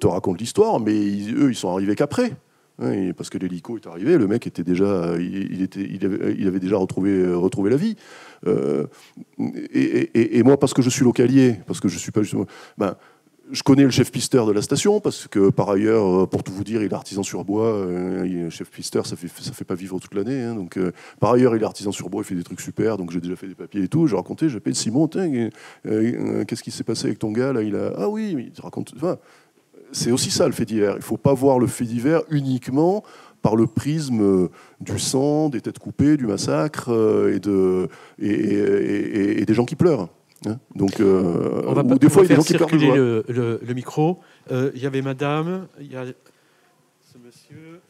Speaker 5: racontent l'histoire, mais eux, ils sont arrivés qu'après. Hein, parce que l'hélico est arrivé, le mec était déjà, il avait déjà retrouvé la vie. Et moi, parce que je suis localier, parce que je suis pas justement... Je connais le chef pisteur de la station parce que par ailleurs, pour tout vous dire, il est artisan sur bois. Chef pisteur, ça fait pas vivre toute l'année. Hein, donc par ailleurs, il est artisan sur bois, il fait des trucs super. Donc j'ai déjà fait des papiers et tout. J'ai raconté, j'appelle Simon, qu'est-ce qui s'est passé avec ton gars là? Ah oui, il raconte. Enfin, c'est aussi ça le fait divers. Il faut pas voir le fait divers uniquement par le prisme du sang, des têtes coupées, du massacre et des gens qui pleurent. Hein, donc,
Speaker 1: on va
Speaker 5: des fois, il y a des gens qui
Speaker 1: circuler le micro. Il y avait madame, il y a ce monsieur.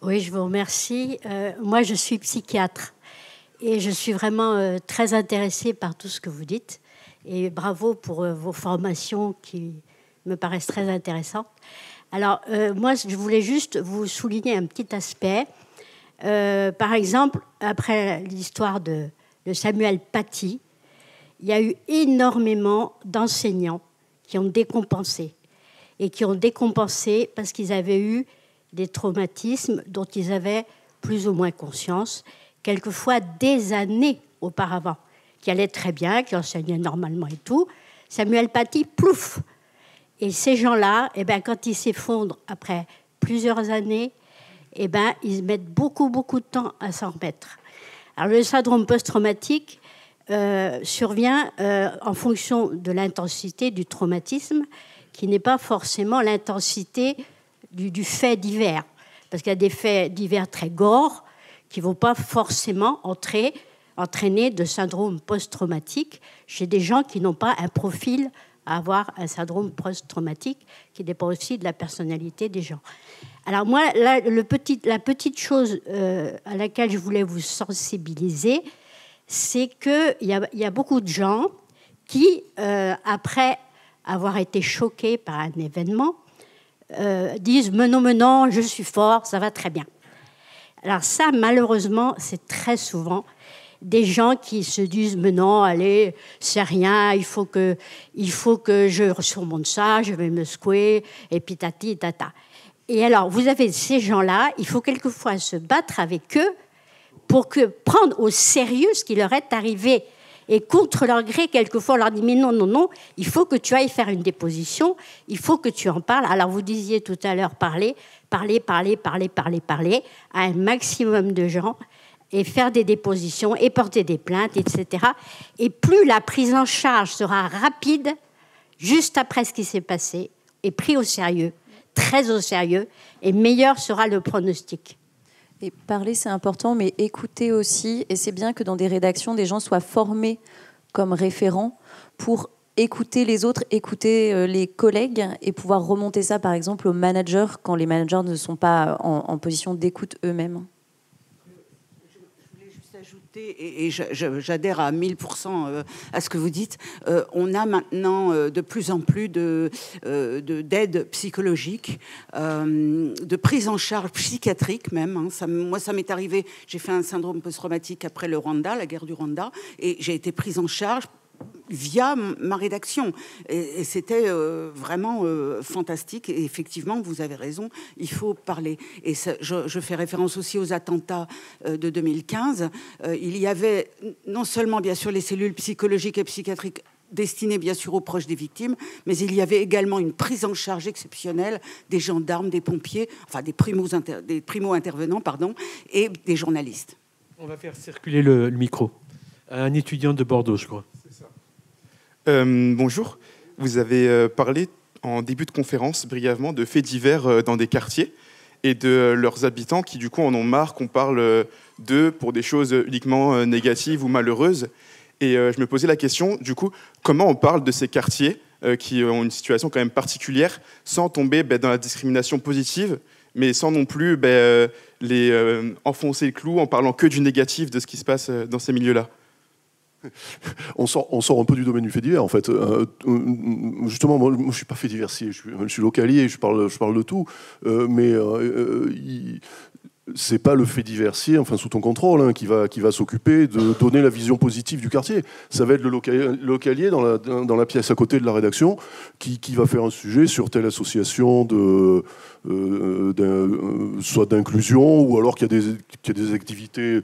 Speaker 10: Oui, je vous remercie. Moi, je suis psychiatre et je suis vraiment très intéressée par tout ce que vous dites. Et bravo pour vos formations qui me paraissent très intéressantes. Alors, moi, je voulais juste vous souligner un petit aspect. Par exemple, après l'histoire de Samuel Paty, il y a eu énormément d'enseignants qui ont décompensé. Et qui ont décompensé parce qu'ils avaient eu des traumatismes dont ils avaient plus ou moins conscience, quelquefois des années auparavant, qui allaient très bien, qui enseignaient normalement et tout. Samuel Paty, plouf! Et ces gens-là, eh ben, quand ils s'effondrent après plusieurs années, eh ben, ils mettent beaucoup, beaucoup de temps à s'en remettre. Alors, le syndrome post-traumatique survient en fonction de l'intensité du traumatisme, qui n'est pas forcément l'intensité du fait divers. Parce qu'il y a des faits divers très gore qui ne vont pas forcément entraîner de syndrome post-traumatique chez des gens qui n'ont pas un profil à avoir un syndrome post-traumatique, qui dépend aussi de la personnalité des gens. Alors moi, là, la petite chose à laquelle je voulais vous sensibiliser, c'est qu'il y a beaucoup de gens qui, après avoir été choqués par un événement, disent « mais non, je suis fort, ça va très bien ». Alors ça, malheureusement, c'est très souvent des gens qui se disent « mais non, allez, c'est rien, il faut que je surmonte ça, je vais me secouer, et puis tati, tata ». Et alors, vous avez ces gens-là, il faut quelquefois se battre avec eux pour prendre au sérieux ce qui leur est arrivé. Et contre leur gré, quelquefois, on leur dit « mais non, il faut que tu ailles faire une déposition, il faut que tu en parles ». Alors, vous disiez tout à l'heure, parler à un maximum de gens et faire des dépositions et porter des plaintes, etc. Et plus la prise en charge sera rapide, juste après ce qui s'est passé, et pris au sérieux, très au sérieux, et meilleur sera le pronostic.
Speaker 7: Et parler, c'est important, mais écouter aussi. Et c'est bien que dans des rédactions, des gens soient formés comme référents pour écouter les autres, écouter les collègues et pouvoir remonter ça, par exemple, aux managers quand les managers ne sont pas en position d'écoute eux-mêmes.
Speaker 3: Je voulais juste ajouter, et j'adhère à 1000% à ce que vous dites, on a maintenant de plus en plus d'aide psychologique, de prise en charge psychiatrique même. Hein. Moi, ça m'est arrivé, j'ai fait un syndrome post-traumatique après le Rwanda, la guerre du Rwanda, et j'ai été prise en charge via ma rédaction. Et c'était vraiment fantastique. Et effectivement, vous avez raison, il faut parler. Et ça, je fais référence aussi aux attentats de 2015. Il y avait non seulement, bien sûr, les cellules psychologiques et psychiatriques destinées, bien sûr, aux proches des victimes, mais il y avait également une prise en charge exceptionnelle des gendarmes, des pompiers, enfin des primo-intervenants, et des journalistes.
Speaker 1: On va faire circuler le micro. Un étudiant de Bordeaux, je crois.
Speaker 11: Bonjour, vous avez parlé en début de conférence brièvement de faits divers dans des quartiers et de leurs habitants qui du coup en ont marre qu'on parle d'eux pour des choses uniquement négatives ou malheureuses. Et je me posais la question, du coup, comment on parle de ces quartiers qui ont une situation quand même particulière sans tomber dans la discrimination positive, mais sans non plus les enfoncer le clou en parlant que du négatif de ce qui se passe dans ces milieux-là.
Speaker 5: On sort un peu du domaine du fait divers, en fait. Justement, moi, je ne suis pas fait diversier, je suis localier, je parle de tout, mais c'est pas le fait diversier, enfin sous ton contrôle, hein, qui va s'occuper de donner la vision positive du quartier. Ça va être le localier dans la pièce à côté de la rédaction qui va faire un sujet sur telle association soit d'inclusion ou alors qu'il y a des activités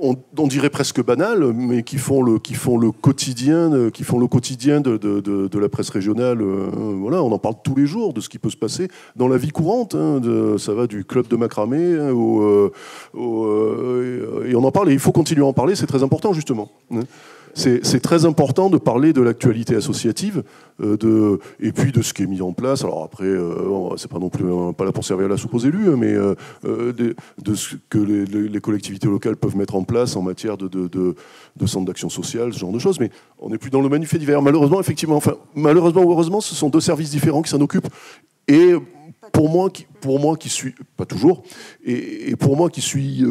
Speaker 5: on dirait presque banales, mais qui font le quotidien de la presse régionale. Voilà, on en parle tous les jours de ce qui peut se passer dans la vie courante. Ça va du club de macramé et on en parle. Et il faut continuer à en parler. C'est très important justement. C'est très important de parler de l'actualité associative et puis de ce qui est mis en place. Alors après, c'est pas non plus pas là pour servir à la soupe aux élus, mais de ce que les collectivités locales peuvent mettre en place en matière de centres d'action sociale, ce genre de choses. Mais on n'est plus dans le manu fait divers. Malheureusement, effectivement, malheureusement ou heureusement, ce sont deux services différents qui s'en occupent. Et pour moi qui suis pas toujours, et pour moi qui suis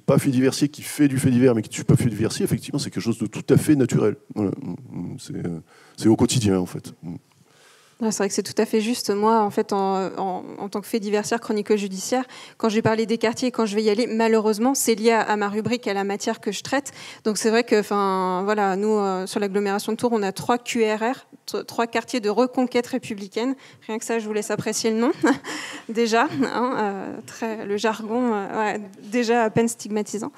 Speaker 5: pas fait diversier, qui fait du fait divers mais qui ne suis pas fait diversier, effectivement c'est quelque chose de tout à fait naturel. Voilà. C'est au quotidien en fait.
Speaker 6: C'est vrai que c'est tout à fait juste. Moi, en fait, en tant que fait diversière, chroniqueuse judiciaire, quand j'ai parlé des quartiers, quand je vais y aller, malheureusement, c'est lié à ma rubrique, à la matière que je traite. Donc c'est vrai que, voilà, nous, sur l'agglomération de Tours, on a 3 QRR, 3 quartiers de reconquête républicaine. Rien que ça, je vous laisse apprécier le nom. Déjà, le jargon, déjà à peine stigmatisant.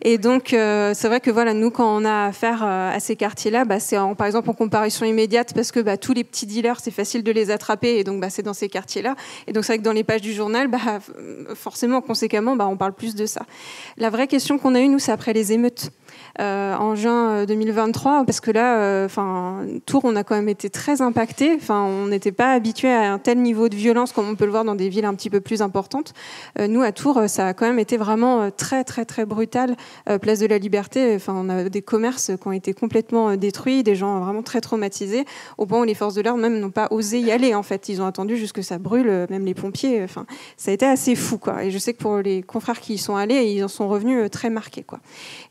Speaker 6: Et donc, c'est vrai que voilà, nous, quand on a affaire à ces quartiers-là, c'est par exemple en comparution immédiate, parce que tous les petits dealers, c'est facile de les attraper, et donc c'est dans ces quartiers-là. Et donc c'est vrai que dans les pages du journal, forcément, conséquemment, on parle plus de ça. La vraie question qu'on a eue, nous, c'est après les émeutes. En juin 2023, parce que là, Tours, on a quand même été très impacté. On n'était pas habitué à un tel niveau de violence comme on peut le voir dans des villes un petit peu plus importantes. Nous, à Tours, ça a quand même été vraiment très, très, très brutal. Place de la Liberté, on a des commerces qui ont été complètement détruits, des gens vraiment très traumatisés, au point où les forces de l'ordre même n'ont pas osé y aller. En fait, ils ont attendu jusque ça brûle, même les pompiers. Ça a été assez fou, quoi. Et je sais que pour les confrères qui y sont allés, ils en sont revenus très marqués, quoi.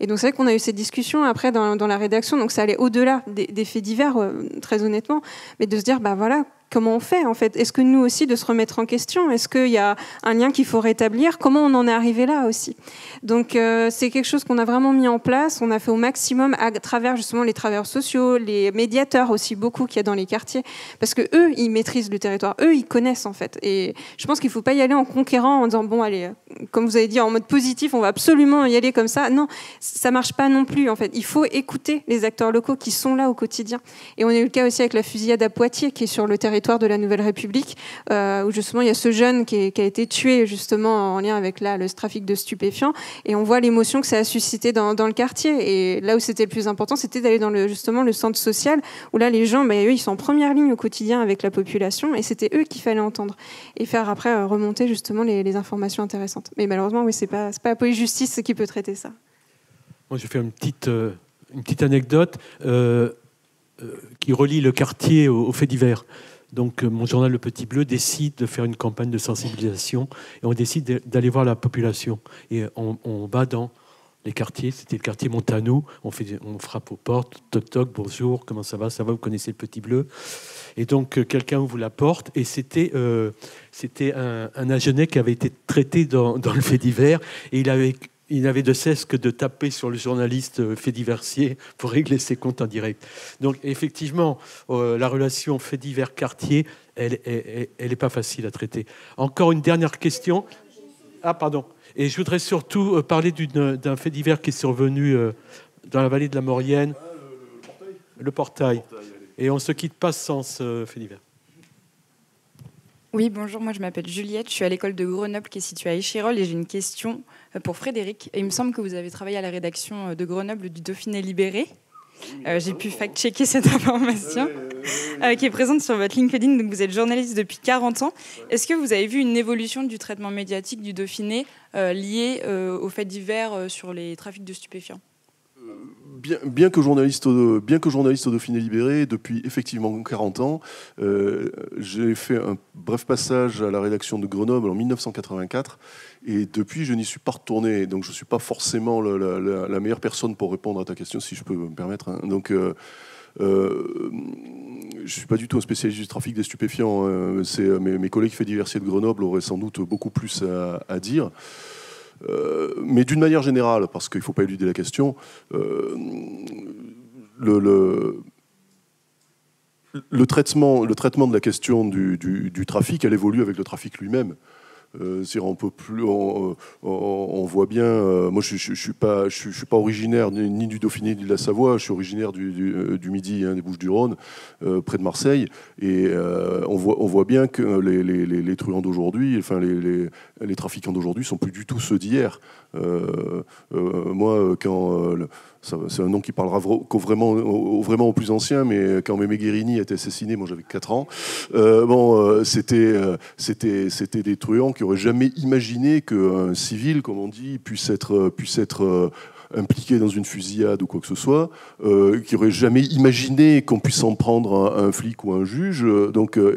Speaker 6: Et donc c'est vrai qu'on a eu cette discussion après dans la rédaction, donc ça allait au-delà des faits divers, très honnêtement, mais de se dire, voilà, comment on fait en fait ? Est-ce que nous aussi de se remettre en question ? Est-ce qu'il y a un lien qu'il faut rétablir ? Comment on en est arrivé là aussi ? Donc c'est quelque chose qu'on a vraiment mis en place. On a fait au maximum à travers justement les travailleurs sociaux, les médiateurs aussi beaucoup qu'il y a dans les quartiers, parce que eux ils maîtrisent le territoire, eux ils connaissent en fait. Et je pense qu'il faut pas y aller en conquérant, en disant bon allez, comme vous avez dit en mode positif, on va absolument y aller comme ça. Non, ça marche pas non plus en fait. Il faut écouter les acteurs locaux qui sont là au quotidien. Et on a eu le cas aussi avec la fusillade à Poitiers qui est sur le territoire de la Nouvelle République, où justement il y a ce jeune qui a été tué justement en lien avec le trafic de stupéfiants, et on voit l'émotion que ça a suscité dans le quartier. Et là où c'était le plus important, c'était d'aller dans le centre social, où là les gens, eux, ils sont en première ligne au quotidien avec la population, et c'était eux qu'il fallait entendre et faire après remonter justement les informations intéressantes. Mais malheureusement, oui, c'est pas la police justice qui peut traiter ça.
Speaker 1: Moi, je vais faire une petite anecdote qui relie le quartier aux faits divers. Donc, mon journal Le Petit Bleu décide de faire une campagne de sensibilisation et on décide d'aller voir la population. Et on va dans les quartiers. C'était le quartier Montanou. On frappe aux portes. Toc toc, bonjour, comment ça va ? Ça va, vous connaissez Le Petit Bleu ? Et donc, quelqu'un ouvre la porte et c'était un Agenais qui avait été traité dans le fait divers et il n'avait de cesse que de taper sur le journaliste fait diversier pour régler ses comptes en direct. Donc effectivement, la relation fait divers quartier, elle est pas facile à traiter. Encore une dernière question. Ah pardon. Et je voudrais surtout parler d'un fait divers qui est survenu dans la vallée de la Maurienne. Le portail. Et on ne se quitte pas sans ce fait divers.
Speaker 12: Oui, bonjour, moi je m'appelle Juliette, je suis à l'école de Grenoble qui est située à Échirolles et j'ai une question pour Frédéric. Et il me semble que vous avez travaillé à la rédaction de Grenoble du Dauphiné libéré. J'ai pu fact-checker cette information qui est présente sur votre LinkedIn. Donc vous êtes journaliste depuis 40 ans. Est-ce que vous avez vu une évolution du traitement médiatique du Dauphiné lié aux faits divers sur les trafics de stupéfiants ?
Speaker 5: Bien que journaliste au Dauphiné libéré, depuis effectivement 40 ans, j'ai fait un bref passage à la rédaction de Grenoble en 1984 et depuis je n'y suis pas retourné. Donc je ne suis pas forcément la meilleure personne pour répondre à ta question, si je peux me permettre. Hein. Donc je ne suis pas du tout un spécialiste du trafic des stupéfiants. Mes collègues faits diversiers de Grenoble auraient sans doute beaucoup plus à dire. Mais d'une manière générale, parce qu'il ne faut pas éluder la question, le traitement de la question du trafic, elle évolue avec le trafic lui-même. On peut plus, on voit bien. Moi, je suis pas originaire ni du Dauphiné ni de la Savoie. Je suis originaire du Midi, des Bouches-du-Rhône, près de Marseille. Et on voit bien que les truands d'aujourd'hui, enfin les trafiquants d'aujourd'hui, sont plus du tout ceux d'hier. Moi, quand c'est un nom qui parlera vraiment aux plus anciens, mais quand Mémé Guérini a été assassiné, moi j'avais 4 ans, c'était des truands qui n'auraient jamais imaginé qu'un civil, comme on dit, puisse être impliqué dans une fusillade ou quoi que ce soit, qui n'auraient jamais imaginé qu'on puisse s'en prendre à un flic ou à un juge.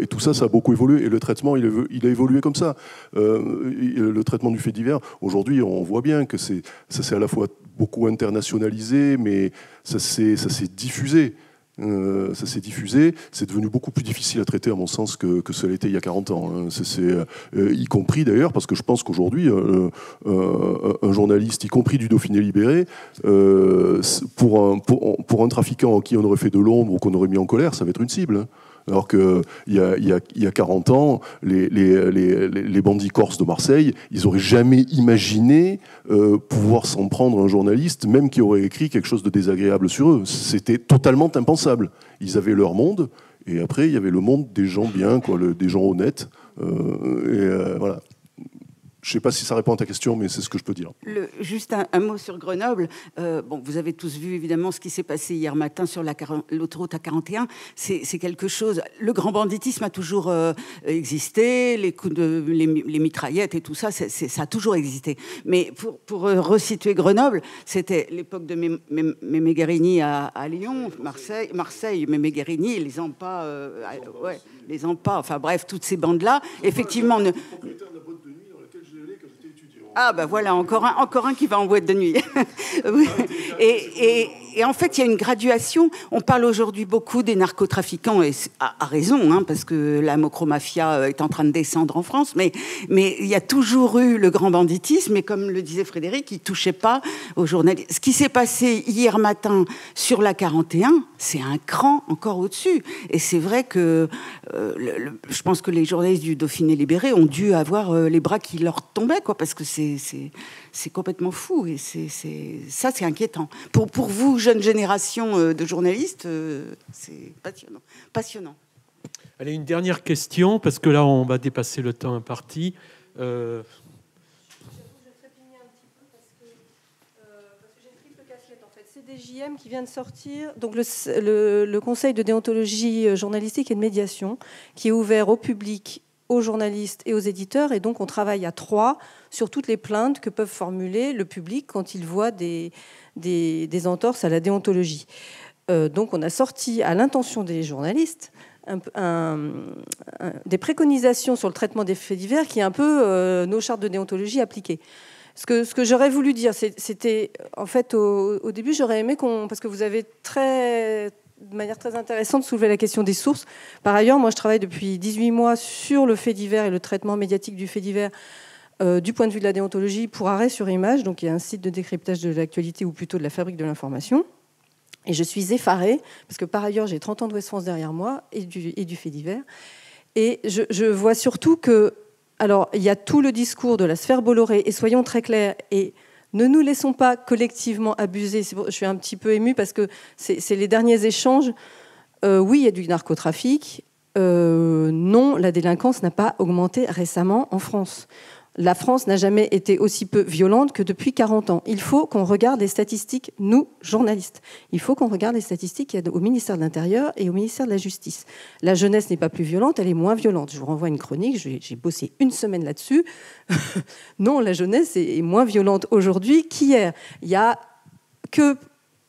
Speaker 5: Et tout ça, ça a beaucoup évolué. Et le traitement, il a évolué comme ça. Le traitement du fait divers, aujourd'hui, on voit bien que ça s'est à la fois beaucoup internationalisé, mais ça s'est diffusé. Ça s'est diffusé, c'est devenu beaucoup plus difficile à traiter à mon sens que ça l'était il y a 40 ans. Y compris d'ailleurs, parce que je pense qu'aujourd'hui, un journaliste, y compris du Dauphiné libéré, pour un trafiquant à qui on aurait fait de l'ombre ou qu'on aurait mis en colère, ça va être une cible. Alors qu'il y a 40 ans, les bandits corses de Marseille, ils n'auraient jamais imaginé pouvoir s'en prendre à un journaliste, même qui aurait écrit quelque chose de désagréable sur eux. C'était totalement impensable. Ils avaient leur monde, et après, il y avait le monde des gens bien, des gens honnêtes. Voilà. Je ne sais pas si ça répond à ta question, mais c'est ce que je peux dire.
Speaker 3: Juste un mot sur Grenoble. Vous avez tous vu évidemment ce qui s'est passé hier matin sur l'autoroute A41. C'est quelque chose. Le grand banditisme a toujours existé. Les mitraillettes et tout ça, ça a toujours existé. Mais pour resituer Grenoble, c'était l'époque de Mémé Guérini à Lyon, Marseille, Mémé Guérini, les Ampas, les Ampas. Enfin bref, toutes ces bandes-là, effectivement. Ah ben voilà, encore un qui va en boîte de nuit. Et en fait, il y a une graduation. On parle aujourd'hui beaucoup des narcotrafiquants, et à raison, parce que la mocromafia est en train de descendre en France, mais il y a toujours eu le grand banditisme, et comme le disait Frédéric, il ne touchait pas aux journalistes. Ce qui s'est passé hier matin sur la 41, c'est un cran encore au-dessus. Et c'est vrai que je pense que les journalistes du Dauphiné libéré ont dû avoir les bras qui leur tombaient, parce que c'est complètement fou, et c'est inquiétant. Pour vous, jeune génération de journalistes, c'est passionnant.
Speaker 1: Allez, une dernière question, parce que là, on va dépasser le temps imparti.
Speaker 13: CDJM qui vient de sortir, donc le Conseil de déontologie journalistique et de médiation, qui est ouvert au public, aux journalistes et aux éditeurs, et donc on travaille à 3 sur toutes les plaintes que peuvent formuler le public quand il voit des entorses à la déontologie. Donc on a sorti à l'intention des journalistes des préconisations sur le traitement des faits divers qui est un peu nos chartes de déontologie appliquées. Ce que j'aurais voulu dire, c'était en fait au début, j'aurais aimé parce que vous avez de manière très intéressante soulevé la question des sources. Par ailleurs, moi je travaille depuis 18 mois sur le fait divers et le traitement médiatique du fait divers du point de vue de la déontologie pour Arrêt sur Image, donc il y a un site de décryptage de l'actualité ou plutôt de la fabrique de l'information. Et je suis effarée, parce que par ailleurs j'ai 30 ans de Ouest France derrière moi et du fait divers. Et je vois surtout que, alors il y a tout le discours de la sphère Bolloré, et soyons très clairs, et ne nous laissons pas collectivement abuser. Je suis un petit peu émue parce que c'est les derniers échanges. Oui, il y a du narcotrafic. Non, la délinquance n'a pas augmenté récemment en France. La France n'a jamais été aussi peu violente que depuis 40 ans. Il faut qu'on regarde les statistiques, nous, journalistes. Il faut qu'on regarde les statistiques qu'il y a au ministère de l'Intérieur et au ministère de la Justice. La jeunesse n'est pas plus violente, elle est moins violente. Je vous renvoie à une chronique, j'ai bossé une semaine là-dessus. Non, la jeunesse est moins violente aujourd'hui qu'hier. Il n'y a que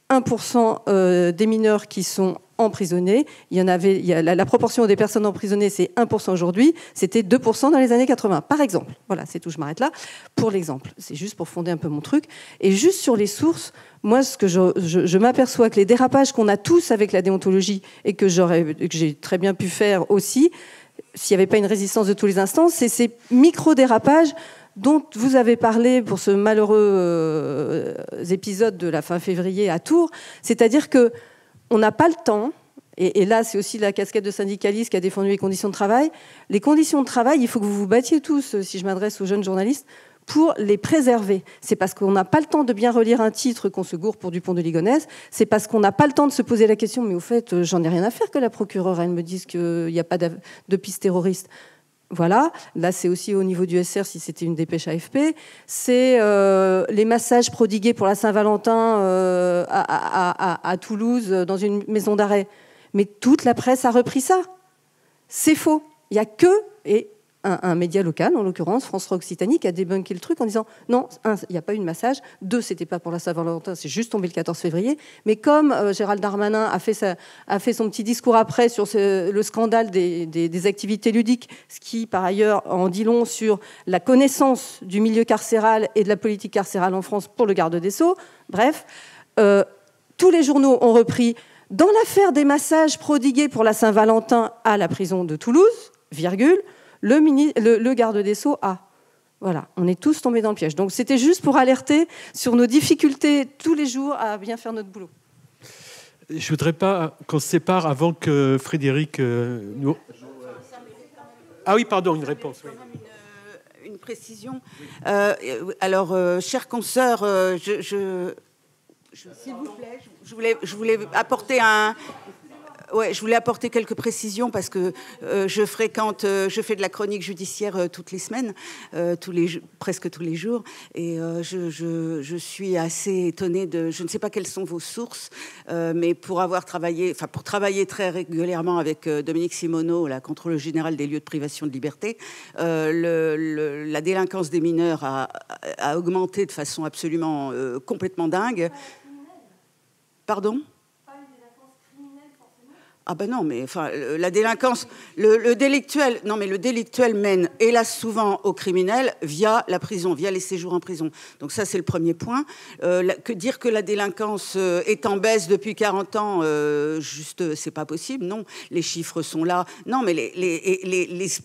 Speaker 13: 1% des mineurs qui sont emprisonnés. La proportion des personnes emprisonnées, c'est 1% aujourd'hui. C'était 2% dans les années 80, par exemple. Voilà, c'est tout, je m'arrête là. Pour l'exemple, c'est juste pour fonder un peu mon truc. Et juste sur les sources, moi, ce que je m'aperçois que les dérapages qu'on a tous avec la déontologie et que j'ai très bien pu faire aussi, s'il n'y avait pas une résistance de tous les instants, c'est ces micro-dérapages dont vous avez parlé pour ce malheureux épisode de la fin février à Tours. C'est-à-dire que on n'a pas le temps, Et là, c'est aussi la casquette de syndicaliste qui a défendu les conditions de travail. Les conditions de travail, il faut que vous vous battiez tous, si je m'adresse aux jeunes journalistes, pour les préserver. C'est parce qu'on n'a pas le temps de bien relire un titre qu'on se gourre pour Dupont de Ligonnès. C'est parce qu'on n'a pas le temps de se poser la question, mais au fait, j'en ai rien à faire que la procureure, elle me dise qu'il n'y a pas de piste terroriste. Voilà, là c'est aussi au niveau du SR si c'était une dépêche AFP. C'est les massages prodigués pour la Saint-Valentin à Toulouse dans une maison d'arrêt. Mais toute la presse a repris ça. C'est faux. Il n'y a que un média local, en l'occurrence France 3 Occitanie, qui a débunké le truc en disant non, un, il n'y a pas eu de massage, deux, c'était pas pour la Saint-Valentin, c'est juste tombé le 14 février. Mais comme Gérald Darmanin a fait son petit discours après sur le scandale des activités ludiques, ce qui, par ailleurs, en dit long sur la connaissance du milieu carcéral et de la politique carcérale en France pour le garde des Sceaux, bref, tous les journaux ont repris dans l'affaire des massages prodigués pour la Saint-Valentin à la prison de Toulouse, virgule, le garde des Sceaux a. Voilà, on est tous tombés dans le piège. Donc c'était juste pour alerter sur nos difficultés tous les jours à bien faire notre boulot.
Speaker 1: Je voudrais pas qu'on se sépare avant que Frédéric nous... Ah oui, pardon, une réponse. Oui.
Speaker 3: Une précision. Alors, chers consoeurs, s'il vous plaît, je voulais apporter je voulais apporter quelques précisions parce que je fais de la chronique judiciaire toutes les semaines, presque tous les jours, et je suis assez étonnée je ne sais pas quelles sont vos sources, mais pour travailler très régulièrement avec Dominique Simoneau, la contrôleuse générale des lieux de privation de liberté, la délinquance des mineurs a augmenté de façon absolument complètement dingue. Pardon ? Ah ben non, mais enfin, la délinquance, le délictuel mène, hélas souvent, au criminel via la prison, via les séjours en prison. Donc ça, c'est le premier point. Dire que la délinquance est en baisse depuis 40 ans, c'est pas possible. Non, les chiffres sont là. Non, mais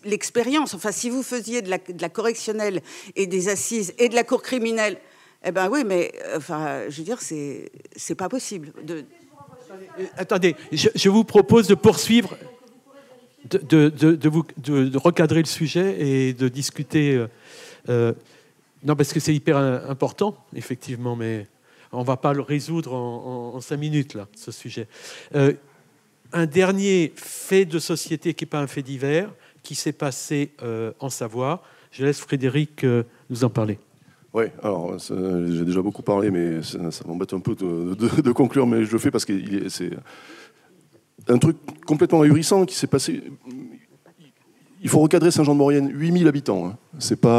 Speaker 3: l'expérience. Enfin, si vous faisiez de la correctionnelle et des assises et de la cour criminelle, eh ben oui, mais enfin, je veux dire, c'est pas possible.
Speaker 1: Attendez, je vous propose de poursuivre, de recadrer le sujet et de discuter. Non, parce que c'est hyper important, effectivement, mais on ne va pas le résoudre en 5 minutes, là, ce sujet. Un dernier fait de société qui n'est pas un fait divers, qui s'est passé en Savoie. Je laisse Frédéric nous en parler.
Speaker 5: Oui, alors j'ai déjà beaucoup parlé, mais ça m'embête un peu de conclure, mais je le fais parce que c'est un truc complètement ahurissant qui s'est passé. Il faut recadrer Saint-Jean-de-Maurienne, 8000 habitants. Hein. C'est pas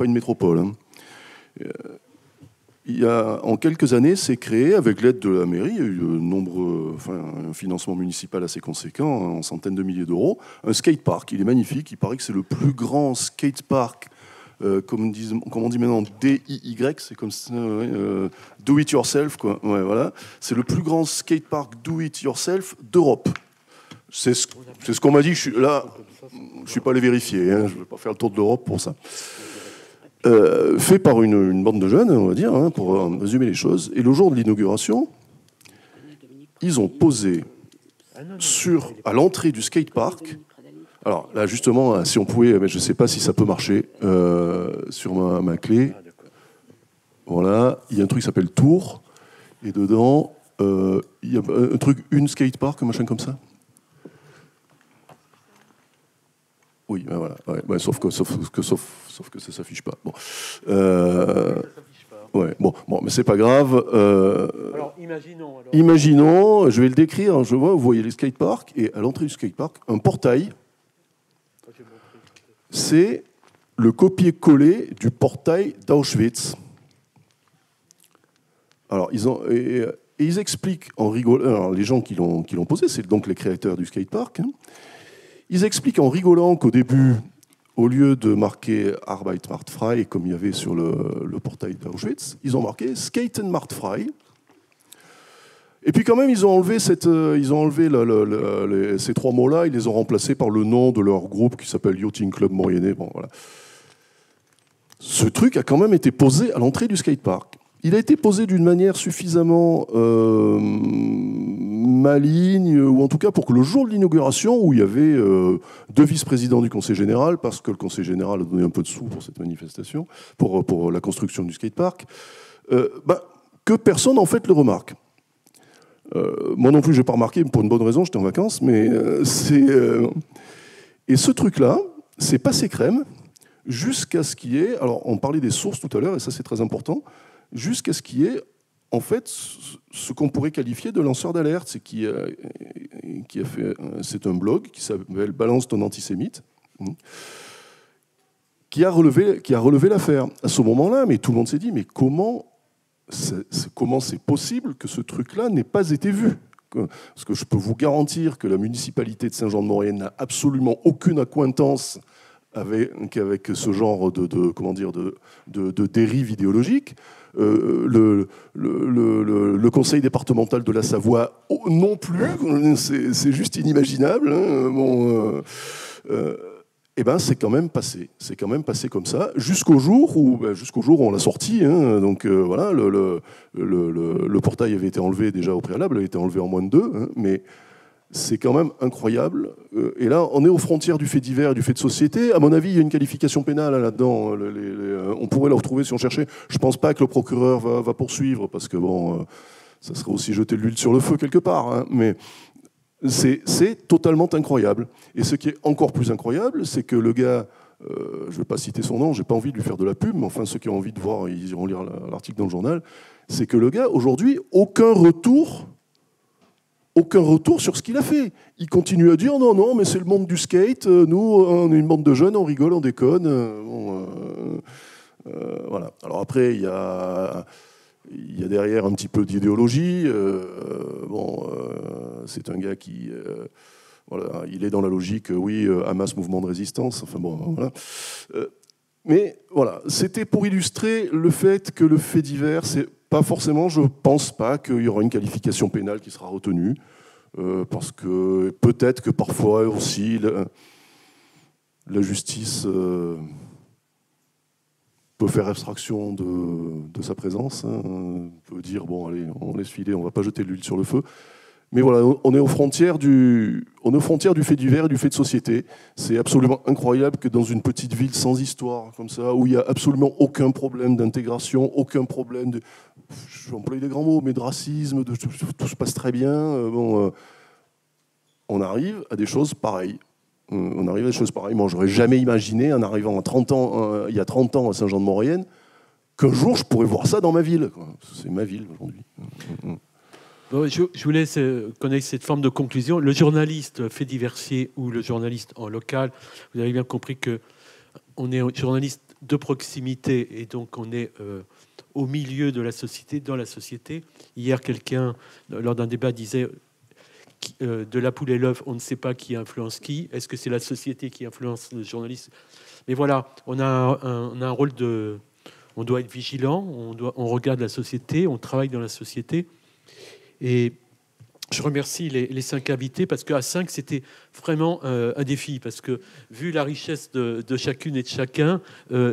Speaker 5: une métropole. Hein. En quelques années, c'est créé, avec l'aide de la mairie, il y a eu un financement municipal assez conséquent, en centaines de milliers d'euros, un skatepark. Il est magnifique, il paraît que c'est le plus grand skatepark. Comme on dit maintenant, DIY, c'est comme ça, do it yourself, quoi. Ouais, voilà. C'est le plus grand skatepark do it yourself d'Europe. C'est ce qu'on m'a dit. Je suis pas allé vérifier. Hein, je ne vais pas faire le tour de l'Europe pour ça. Fait par une bande de jeunes, on va dire, hein, pour résumer les choses. Et le jour de l'inauguration, ils ont posé à l'entrée du skatepark. Alors là, justement, si on pouvait, mais je ne sais pas si ça peut marcher, sur ma clé. Voilà, il y a un truc qui s'appelle Tour, et dedans, il y a un truc, une skatepark, un machin comme ça. Oui, ben voilà, ouais, sauf que ça ne s'affiche pas. Bon. Ouais, bon, mais c'est pas grave.
Speaker 1: Alors, imaginons.
Speaker 5: Imaginons, je vais le décrire. Hein, vous voyez les skateparks, et à l'entrée du skatepark, un portail. C'est le copier-coller du portail d'Auschwitz. Alors, ils expliquent en rigolant, alors, les gens qui l'ont posé, c'est donc les créateurs du skatepark, hein, ils expliquent en rigolant qu'au début, au lieu de marquer Arbeit macht frei, comme il y avait sur le portail d'Auschwitz, ils ont marqué Skaten macht frei. Et puis quand même, ils ont enlevé ces 3 mots-là, ils les ont remplacés par le nom de leur groupe qui s'appelle Yachting Club Mauriennais. Bon, voilà. Ce truc a quand même été posé à l'entrée du skatepark. Il a été posé d'une manière suffisamment maligne, ou en tout cas pour que le jour de l'inauguration, où il y avait 2 vice-présidents du Conseil général, parce que le Conseil général a donné un peu de sous pour cette manifestation, pour la construction du skatepark, que personne en fait le remarque. Moi non plus, je n'ai pas remarqué, pour une bonne raison, j'étais en vacances, mais et ce truc-là, c'est passé crème, jusqu'à ce qu'il y ait, alors on parlait des sources tout à l'heure, et ça c'est très important, jusqu'à ce qu'il y ait, en fait, ce qu'on pourrait qualifier de lanceur d'alerte, c'est c'est un blog qui s'appelle Balance ton antisémite, qui a relevé l'affaire. À ce moment-là, mais tout le monde s'est dit, mais comment c'est possible que ce truc-là n'ait pas été vu? Parce que je peux vous garantir que la municipalité de Saint-Jean-de-Maurienne n'a absolument aucune accointance avec ce genre de dérive idéologique. Le conseil départemental de la Savoie non plus, c'est juste inimaginable. Hein. Et ben c'est quand même passé comme ça jusqu'au jour où on l'a sorti. Hein. Donc voilà, le portail avait été enlevé déjà au préalable, avait été enlevé en moins de 2, hein, mais c'est quand même incroyable. Et là, on est aux frontières du fait divers et du fait de société. À mon avis, il y a une qualification pénale là-dedans. On pourrait le retrouver si on cherchait. Je ne pense pas que le procureur va poursuivre, parce que bon, ça serait aussi jeter de l'huile sur le feu quelque part. Hein. Mais c'est totalement incroyable. Et ce qui est encore plus incroyable, c'est que le gars, je ne vais pas citer son nom, je n'ai pas envie de lui faire de la pub, mais enfin, ceux qui ont envie de voir, ils iront lire l'article dans le journal, c'est que le gars, aujourd'hui, aucun retour sur ce qu'il a fait. Il continue à dire non, mais c'est le monde du skate, nous, on est une bande de jeunes, on rigole, on déconne. Voilà. Alors après, il y a derrière un petit peu d'idéologie. C'est un gars qui... voilà, il est dans la logique, oui, Hamas, mouvement de résistance. Enfin bon, voilà. Mais voilà, c'était pour illustrer le fait que le fait divers, c'est pas forcément, je pense pas qu'il y aura une qualification pénale qui sera retenue, parce que peut-être que parfois aussi la justice peut faire abstraction de sa présence, hein, peut dire bon allez, on laisse filer, on va pas jeter de l'huile sur le feu. Mais voilà, on est aux frontières du fait divers et du fait de société. C'est absolument incroyable que dans une petite ville sans histoire comme ça, où il n'y a absolument aucun problème d'intégration, aucun problème de... Je vais employer des grands mots, mais de racisme, tout se passe très bien. On arrive à des choses pareilles. Moi, j'aurais jamais imaginé, en arrivant il y a 30 ans à Saint-Jean-de-Maurienne, qu'un jour, je pourrais voir ça dans ma ville. C'est ma ville aujourd'hui.
Speaker 1: Bon, je voulais connaître cette forme de conclusion. Le journaliste fait diversier ou le journaliste en local, vous avez bien compris qu'on est journaliste de proximité et donc on est au milieu de la société, dans la société. Hier, quelqu'un, lors d'un débat, disait de la poule et l'œuf, on ne sait pas qui influence qui. Est-ce que c'est la société qui influence le journaliste? Mais voilà, on a un rôle de... On doit être vigilant, on regarde la société, on travaille dans la société. Et je remercie les 5 invités parce qu'à 5, c'était vraiment un défi. Parce que vu la richesse de chacune et de chacun,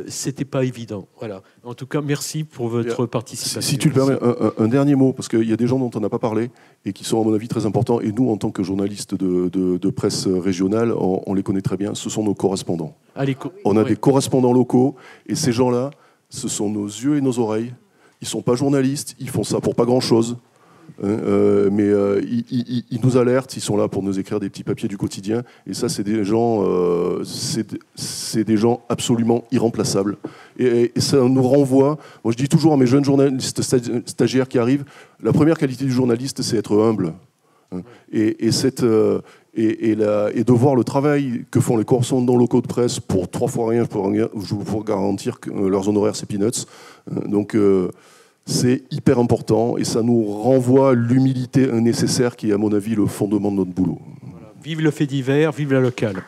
Speaker 1: c'était pas évident. Voilà. En tout cas, merci pour votre participation.
Speaker 5: Si tu le permets, un dernier mot, parce qu'il y a des gens dont on n'a pas parlé et qui sont à mon avis très importants. Et nous, en tant que journalistes de presse régionale, on les connaît très bien. Ce sont nos correspondants. On a des correspondants locaux et ces gens-là, ce sont nos yeux et nos oreilles. Ils sont pas journalistes, ils font ça pour pas grand-chose. Mais ils nous alertent, ils sont là pour nous écrire des petits papiers du quotidien, et ça c'est des gens absolument irremplaçables, et ça nous renvoie. Moi je dis toujours à mes jeunes journalistes stagiaires qui arrivent, la première qualité du journaliste c'est être humble, et de voir le travail que font les correspondants locaux de presse pour 3 fois rien, je vous garantir que leurs honoraires c'est peanuts, donc c'est hyper important et ça nous renvoie à l'humilité nécessaire qui est, à mon avis, le fondement de notre boulot.
Speaker 1: Voilà. Vive le fait divers, vive la locale.